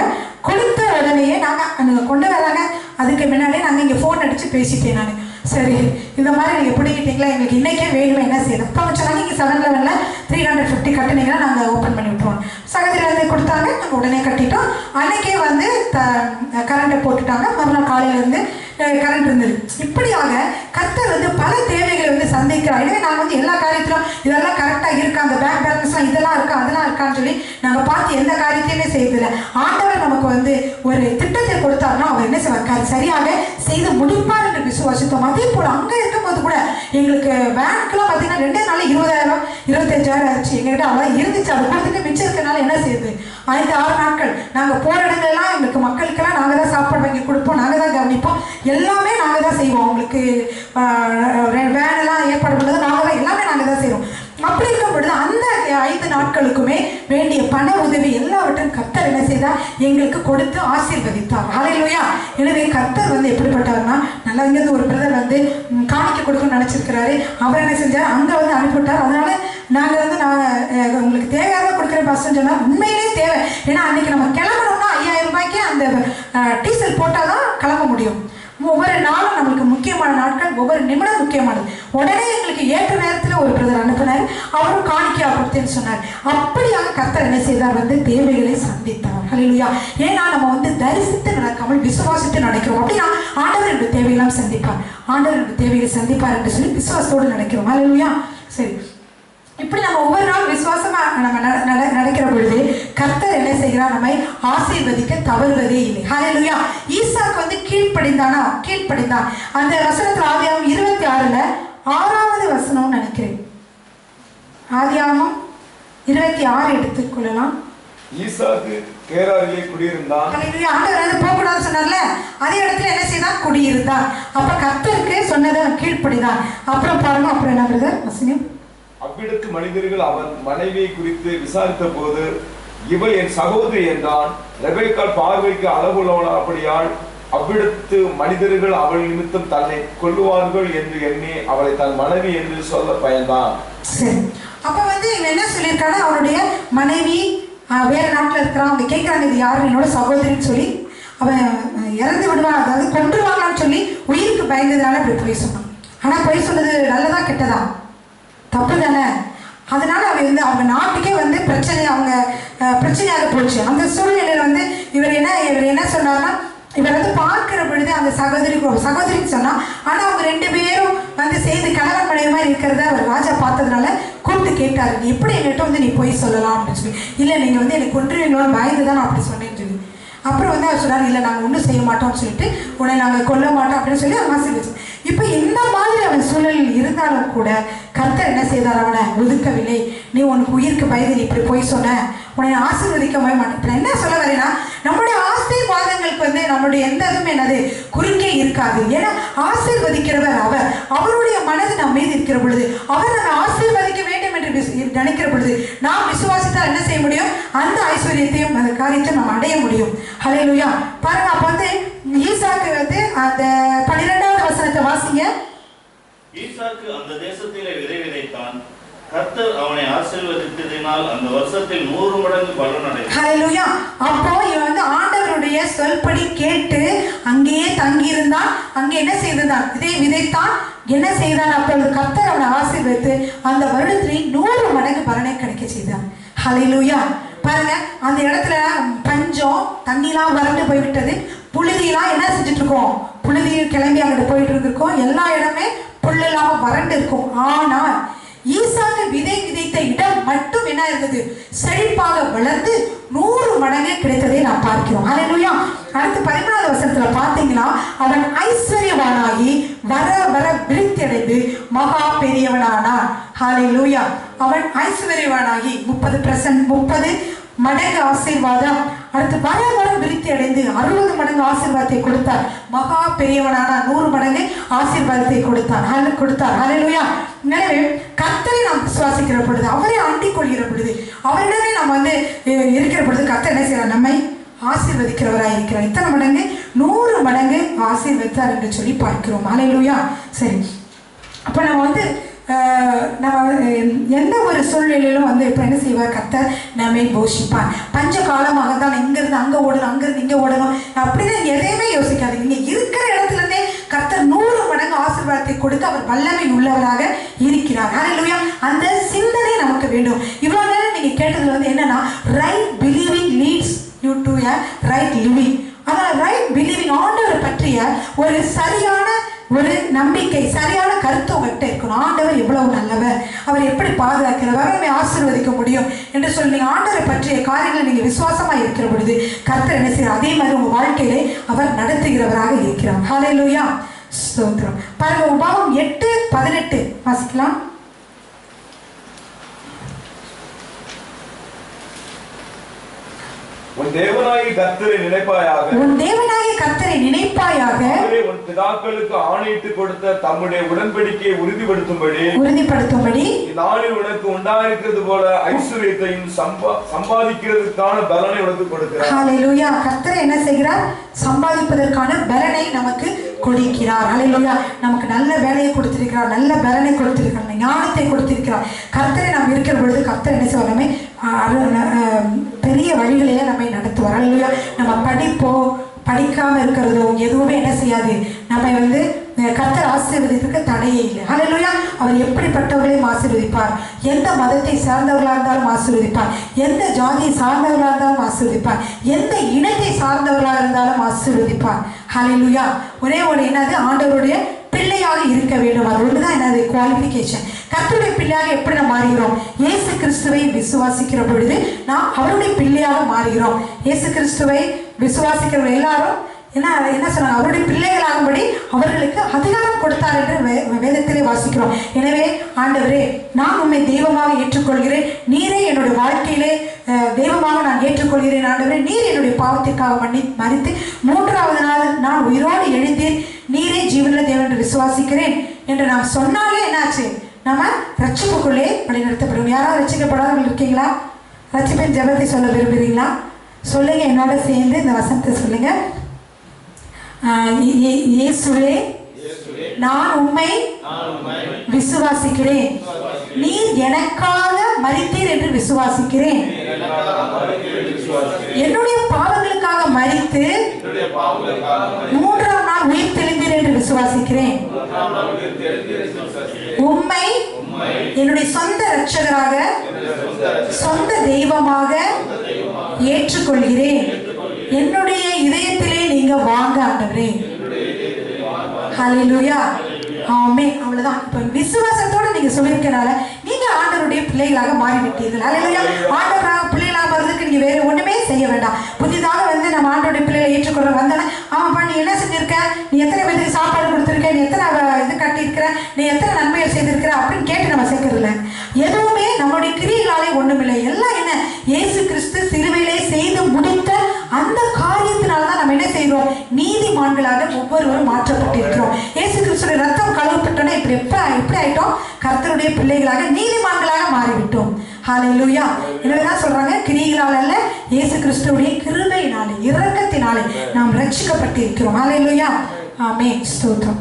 S1: கொடுத்த உடனேயே நாங்கள் கொண்டு வராங்க. அதுக்கு முன்னாடியே நாங்கள் இங்கே ஃபோன் அடித்து பேசிட்டேன் நான். சரி, இந்த மாதிரி நீங்கள் பிடிக்கிட்டீங்களா, எங்களுக்கு இன்றைக்கே வேணுமே, என்ன செய்யணும்? இப்போ சொன்னாங்க இங்கே 7-Eleven 350 கட்டினீங்கன்னா நாங்கள் ஓப்பன் பண்ணி விட்டுருவோம். சகோதரி வந்து கொடுத்தாங்க, நாங்கள் உடனே கட்டிட்டோம். அன்றைக்கே வந்து கரண்ட்டை போட்டுட்டாங்க. மறுநாள் காலையிலேருந்து கரண்ட் இருந்தது. இப்படியாக கர்த்தர் வந்து பல தேவைகளை வந்து சந்திக்கிறார். எனவே நாங்கள் வந்து எல்லா காரியத்திலும் இதெல்லாம் கரெக்டாக இருக்கா, அந்த பேங்க் பேலன்ஸ்லாம் இதெல்லாம் இருக்கா அதெல்லாம் இருக்கான்னு சொல்லி நாங்கள் பார்த்து எந்த காரியத்தையுமே செய்யதில்லை. ஆண்டவர் நமக்கு வந்து ஒரு திட்டத்தை கொடுத்தாருன்னா அவர் என்ன செய்வார், சரியாக செய்து முடிப்பார் என்று விசுவாசித்தோம். அதே போல் அங்கே இருக்கும்போது கூட எங்களுக்கு பேங்க்லாம் பார்த்தீங்கன்னா 2 நாள் 20,000 25,000 ஆச்சு. எங்ககிட்ட அவ்வளோ இருந்துச்சு. அதை கொடுத்துட்டு மிச்சம் இருக்கிறனால என்ன செய்யுது, 5-6 நாட்கள் நாங்கள் போகிற இடங்கள்லாம் எங்களுக்கு மக்களுக்கெல்லாம் நாங்கள் தான் சாப்பாடு வாங்கி கொடுப்போம், நாங்கள் தான் கவனிப்போம், எல்லாமே நாங்கள் தான் செய்வோம். அவங்களுக்கு வேனெல்லாம் ஏற்பாடு பண்ணது நாங்கள் தான், எல்லாமே நாங்கள் தான் செய்வோம். அப்படி இருக்கும் பொழுது அந்த 5 நாட்களுக்குமே வேண்டிய பண உதவி எல்லாவற்றையும் கர்த்தர் என்ன செய்தார், எங்களுக்கு கொடுத்து ஆசீர்வதித்தார். ஹல்லேலூயா. எனவே கர்த்தர் வந்து எப்படிப்பட்டவர்னா, நல்லா இங்கேருந்து ஒரு பிரதர் வந்து காணிக்க கொடுக்கணும்னு நினச்சிருக்கிறாரு. அவர் என்ன செஞ்சார், அங்கே வந்து அனுப்பிவிட்டார். அதனால நாங்கள் வந்து உங்களுக்கு தேவையாக கொடுக்குற பஸ்ன்னு சொன்னால் உண்மையிலே தேவை. ஏன்னா அன்றைக்கி நம்ம கிளம்பணும்னா 5000 ரூபாய்க்கு அந்த டீசல் போட்டால் தான் கிளம்ப முடியும். ஒவ்வொரு நாளும் நம்மளுக்கு முக்கியமான நாட்கள், ஒவ்வொரு நிமிடம் முக்கியமானது. உடனே எங்களுக்கு ஏற்ற நேரத்தில் ஒரு பிரதர் அனுப்பினார், அவரும் காணிக்கை கொடுத்தேன்னு சொன்னார். அப்படியாக கர்த்தர் என்ன செய்தார், வந்து தேவைகளை சந்தித்தார். ஹல்லேலூயா. ஏன்னா நம்ம வந்து தரிசித்து நடக்காமல் விசுவாசித்து நடக்கிறோம். அப்படின்னா ஆண்டவர் என்னுடைய தேவையெல்லாம் சந்திப்பார், ஆண்டவர் என்னுடைய தேவைகளை சந்திப்பார் என்று சொல்லி விசுவாசத்தோடு நடக்கிறோம். ஹல்லேலூயா. சரி, இப்படி நம்ம ஒவ்வொரு நாள் விசுவாசமா நம்ம நடக்கிற பொழுது கர்த்தர் என்ன செய்கிறார், நம்மை ஆசீர்வதிக்க தவறுவதே இல்லை. ஹல்லேலூயா. ஈசாக்கு வந்து கீழ்ப்படிந்தான். அந்த வசனத்தில் ஆதியாகமம் 26 6வது வசனம்னு நினைக்கிறேன். ஆதியாகமம் 26 எடுத்துக்கொள்ளலாம்.
S2: ஈசாக்கு கேராரிலே குடியிருந்தான்.
S1: ஹல்லேலூயா. ஆண்டவர் வந்து போகக்கூடாதுன்னு சொன்னார்ல, அதே இடத்துல என்ன செய்தான், குடியிருந்தான். அப்ப கர்த்தருக்கு சொன்னதை கீழ்ப்படிதான். அப்புறம் பாருங்க, அப்புறம் என்ன பிரதர் வசனம்,
S2: அவ்விடத்து மனிதர்கள் அவன் மனைவியை குறித்து விசாரித்த போது இவள் என் சகோதரி என்றான். ரெபெக்காள் பார்வைக்கு அழகுள்ளவளாபடியால் அவ்விடத்து மனிதர்கள் அவள் நிமித்தம் தன்னை கொல்லுவார்கள் என்று எண்ணி அவளை தன் மனைவி என்று சொல்ல பயந்தான்.
S1: சரி, அப்ப வந்து இவன் என்ன சொல்லியிருக்காரு, அவனுடைய மனைவி வேற நாட்டுல இருக்கிறான். அவங்க கேட்கிறாங்க இது யாரு, என்னோட சகோதரின்னு சொல்லி அவன் இறந்து விடுவான், அதாவது கொன்றுவாங்களான்னு சொல்லி உயிருக்கு பயந்ததுனால அப்படி போய் சொன்னான். ஆனா போய் சொன்னது நல்லதா கெட்டதா? தப்பு தானே. அதனால அவன் வந்து அவங்க நாட்டுக்கே வந்து பிரச்சனையாக போச்சு. அந்த சூழ்நிலையில வந்து இவர் என்ன சொன்னார்னா, இவர் வந்து பார்க்கிற பொழுது அந்த சகோதரின்னு சொன்னா, ஆனா அவங்க 2 பேரும் வந்து சேர்ந்து கணவன் மனைவி மாதிரி இருக்கிறத அவர் ராஜா பார்த்ததுனால கூப்பிட்டு கேட்டாரு, நீ எப்படி என்கிட்ட வந்து நீ போய் சொல்லலாம் அப்படின்னு சொல்லி. இல்லை நீங்க வந்து எனக்கு கொன்றுவீங்களோன்னு பயந்து தான் நான் அப்படி சொன்னேன்னு சொல்லி. அப்புறம் வந்து அவர் சொன்னார், இல்லை நாங்கள் ஒன்றும் செய்ய மாட்டோம்னு சொல்லிட்டு உன்னை நாங்கள் கொல்ல மாட்டோம் அப்படின்னு சொல்லி அவன் ஆசீர்வதிச்சு. இப்போ இந்த மாதிரி அவன் சூழலில் இருந்தாலும் கூட கர்த்தர் என்ன செய்தார், அவனை ஒதுக்கவில்லை. நீ உனக்கு உயிருக்கு பயந்து நீ இப்படி போய் சொன்ன, உன்னை ஆசீர்வதிக்கவே மாட்டேன். இப்போ என்ன சொல்ல வரேன்னா, நம்முடைய ஆசீர்வாதங்களுக்கு வந்து நம்மளுடைய எந்த இதுவும் என்னது குறுக்கே இருக்காது. ஏன்னா ஆசீர்வதிக்கிறவர் அவர், அவருடைய மனது நம் மீது இருக்கிற பொழுது, அவர் நம்ம ஆசீர்வதிக்க வேண்டும் என்று நினைக்கிற பொழுது நாம் விசுவாசித்தால் என்ன செய்ய முடியும், அந்த ஐஸ்வர்யத்தையும் அந்த காரியத்தையும் நாம் அடைய முடியும். ஹல்லேலூயா. பாருங்க, அப்ப வந்து ஈசாக்கு வந்து அந்த 12வது வசனத்தை வாசிங்க.
S3: ஈசாக்கு அந்த தேசத்திலே விதை விதைத்தான். கர்த்தர் அவனை ஆசீர்வதித்ததினால் அந்த வருஷத்தில் 100 மடங்கு பலன் அடைந்தான்.
S1: ஹல்லேலூயா. அப்போ இவன் வந்து ஆண்டவருடைய சொல்படி கேட்டு அங்கேயே தங்கி இருந்தான். அங்கே என்ன செய்தான், விதை விதைத்தான். என்ன செய்தான், அப்பொழுது கர்த்தர் அவனை ஆசீர்வதித்து அந்த வருடத்தில் 100 மடங்கு பலனை கிடைக்க செய்தான். ஹல்லேலூயா. பாருங்க, அந்த இடத்துல பஞ்சம், தண்ணிலாம் வறண்டு போய்விட்டது. புழுதியெல்லாம் என்ன செஞ்சுட்டு இருக்கோம், புழுதியில் கிளம்பி அங்கிட்டு போயிட்டு இருக்கோம். எல்லா இடமே புல்லெல்லாம் வறண்டு இருக்கும். ஆனால் ஈசாக்கு விதை விதைத்த இடம் மட்டும் என்ன இருந்தது, செழிப்பாக வளர்ந்து 100 மடங்கு கிடைத்ததை நாம் பார்க்கிறோம். ஹல்லேலூயா. அடுத்து 13வது வசனத்துல பார்த்தீங்கன்னா, அவன் ஐஸ்வர்யவானாகி வர வர விருத்தியடைந்து மகா பெரியவனானான். ஹல்லேலூயா. அவன் ஐஸ்வர்யவானாகி 30 மடங்கு ஆசீர்வாதம். அடுத்து வர வர விருத்தி அடைந்து 60 மடங்கு ஆசீர்வாதத்தை கொடுத்தார். மகா பெரியவனான 100 மடங்கு ஆசீர்வாதத்தை கொடுத்தார். ஹல்லேலூயா. எனவே கர்த்தரை நாம் விசுவாசிக்கிற பொழுது, அவரை அண்டிக் கொள்கிற பொழுது, அவரிடமே நாம் வந்து இருக்கிற பொழுது கர்த்தர் என்ன செய்யறார், நம்மை ஆசீர்வதிக்கிறவராய் இருக்கிறார். இத்தனை மடங்கு 100 மடங்கு ஆசீர்வதித்தார் என்று சொல்லி பார்க்கிறோம். ஹல்லேலூயா. சரி, அப்ப நம்ம வந்து எந்த ஒரு சூழ்நிலையிலும் வந்து இப்போ என்ன செய்வார், கர்த்தர் நம்மை போஷிப்பார். பஞ்ச காலமாக தான் இங்கிருந்து அங்கே ஓடணும், அங்கிருந்து இங்கே ஓடணும் அப்படின்னு எதையுமே யோசிக்காது. நீங்கள் இருக்கிற இடத்துல இருந்தே கர்த்தர் 100 மடங்கு ஆசீர்வாதத்தை கொடுக்க அவர் வல்லமை உள்ளவராக இருக்கிறார். ஹல்லேலூயா. அந்த சிந்தனை நமக்கு வேண்டும். இவ்வளோ நேரம் நீங்கள் கேட்டதுல வந்து என்னன்னா, right believing leads you to a right living. அதான் ரைட் பிலீவிங், ஆண்டவரை பற்றிய ஒரு சரியான ஒரு நம்பிக்கை, சரியான கருத்து உங்கள்கிட்ட இருக்கணும். ஆண்டவர் எவ்வளவு நல்லவர், அவர் எப்படி பாதுகாக்கிறவர், நம்மை ஆசீர்வதிக்க முடியும் என்று சொல்லி நீங்கள் ஆண்டவரை பற்றிய காரியங்களை நீங்கள் விசுவாசமாக இருக்கிற பொழுது கர்த்தர் என்ன செய்கிறார், அதே மாதிரி உங்கள் வாழ்க்கையிலே அவர் நடத்துகிறவராக இருக்கிறார். ஹல்லேலூயா. ஸ்தோத்திரம். பாருங்க, உபாகம் 8:18 வாசிக்கலாம்.
S2: உன் தேவனாகிய கர்த்தரை நினைப்பாயாக, உன் பிதாக்களுக்கு ஆணையிட்டு கொடுத்த தம்முடைய உடன்படிக்கையை உறுதிப்படுத்தும்படி இந்நாளில் உனக்கு உண்டாயிருக்கிறது போல ஐஸ்வர்யத்தையும் சம்பாதிக்கிறதுக்கான பலனை உனக்கு கொடுக்கிறார்.
S1: ஹல்லேலூயா. கர்த்தர் என்ன செய்கிறார், சம்பாதிப்பதற்கான பலனை நமக்கு கொடுக்கிறார். ஹல்லேலூயா. நமக்கு நல்ல வேலையை கொடுத்திருக்கிறார், நல்ல பலனை கொடுத்திருக்கிறார், ஞானத்தை கொடுத்திருக்கிறார். கர்த்தரை நாம் இருக்கிற பொழுது கர்த்தர் என்ன செய்வார், பெரிய வழிகளிலே நம்மை நடத்துவார். ஹல்லேலூயா. நம்ம படிக்காம இருக்கிறதோ எதுவுமே என்ன செய்யாது, நம்ம வந்து கர்த்தர் ஆசீர்வதிக்க தடையே இல்லை. ஹல்லேலூயா. அவர் எப்படிப்பட்டவர்களையும் ஆசீர்வதிப்பார். எந்த மதத்தை சார்ந்தவர்களாக இருந்தாலும் ஆசீர்வதிப்பார், எந்த ஜாதியை சார்ந்தவர்களாக இருந்தாலும் ஆசீர்வதிப்பார், எந்த இனத்தை சார்ந்தவர்களாக இருந்தாலும் ஆசீர்வதிப்பார். ஹல்லேலூயா. ஒரே ஒரு என்னது, ஆண்டவருடைய பிள்ளையாக இருக்க வேண்டும். அது ஒன்றுதான் என்னது குவாலிஃபிகேஷன். கர்த்தருடைய பிள்ளையாக எப்படி நாம் மாறுகிறோம், இயேசு கிறிஸ்துவை விசுவாசிக்கிற பொழுது நாம் அவருடைய பிள்ளையாக மாறுகிறோம். இயேசு கிறிஸ்துவை விசுவாசிக்கிறவர்கள் எல்லாரும் என்ன சொன்னாங்க, அவருடைய பிள்ளைகளாகும்படி அவர்களுக்கு அதிகாரம் கொடுத்தார் என்று வேதத்திலே வாசிக்கிறோம். எனவே ஆண்டவரே, நான் உம்மை தெய்வமாக ஏற்றுக்கொள்கிறேன், நீரே என்னுடைய வாழ்க்கையிலே தெய்வமாக நான் ஏற்றுக்கொள்கிறேன். ஆண்டவரே, நீர் என்னுடைய பாவத்திற்காக மரித்து 3வது நாள் நான் உயிரோடு எழுந்தேன், நீரே ஜீவனுள்ள தேவன் என்று விசுவாசிக்கிறேன் என்று நாம் சொன்னாலே என்னாச்சு, நம்ம ரட்சிப்புக்குள்ளே வழிநடத்தப்படுவோம். யாராவது ரட்சிக்கப்படாதவர்கள் இருக்கீங்களா? ரட்சிப்பின் ஜெபத்தை சொல்ல விரும்புகிறீங்களா? சொல்லுங்க, என்னோட சேர்ந்து இந்த வசனத்தை சொல்லுங்க. இயேசுவே, நான் உம்மை விசுவாசிக்கிறேன். நீர் எனக்காக மரித்தீர் என்று விசுவாசிக்கிறேன். என்னுடைய பாவங்களுக்காக மரித்து 3ஆம் நாள் உயிர் தெளிந்தீர் என்று விசுவாசிக்கிறேன். உம்மை என்னுடைய சொந்த இரட்சகராக, சொந்த தெய்வமாக ஏற்றுக்கொள்கிறேன். என்னுடைய இதயத்திலே நீங்க வாங்க ஆண்டவரே. ஹல்லேலூயா, ஆமென். அவ்வளவுதான். இப்ப விசுவாசத்தோட நீங்க சொல்லிருக்கனால நீங்க ஆண்டவருடைய பிள்ளைகளாக மாறிவிட்டீர்கள். ஹல்லேலூயா. ஆண்டவராக பிள்ளைகளாக வர்றதுக்கு நீங்க வேற ஒண்ணுமே செய்ய வேண்டாம். புதிதாக வந்து நம்ம ஆண்டவருடைய பிள்ளைகளை ஏற்றுக்கொள்ள வந்தானே, ஆமாப்பா நீ என்ன செஞ்சிருக்க, நீ எத்தனை பேருக்கு சாப்பாடு கொடுத்துருக்க, நீ எத்தனை இது கட்டியிருக்கிற, நீ எத்தனை நன்மைகள் செய்திருக்கிற அப்படின்னு கேட்டு நம்ம சேர்க்கறதில்ல. எதுவுமே நம்மளுடைய கிரியைகளாலே ஒண்ணுமில்லை. எல்லாம் என்ன, இயேசு கிறிஸ்து சிலுவையிலே செய்து முடித்த அந்த காரியத்தினால்தான் நம்ம என்ன செய்கிறோம், நீதிமான்களாக ஒவ்வொருவரும் மாற்றப்பட்டிருக்கிறோம். இயேசு கிறிஸ்துடைய ரத்தம் கழுவப்பட்டோன்னா இப்படி எப்படி ஆயிட்டோம், கர்த்தருடைய பிள்ளைகளாக நீதிமான்களாக மாறிவிட்டோம். ஹல்லேலூயா. எனவேதான் சொல்றாங்க, கிரியைகளால் அல்ல, இயேசு கிறிஸ்துவுடைய கிருபையினாலே, இரக்கத்தினாலே நாம் ரட்சிக்கப்பட்டிருக்கிறோம். ஹல்லேலூயா, ஆமென், ஸ்தோத்திரம்.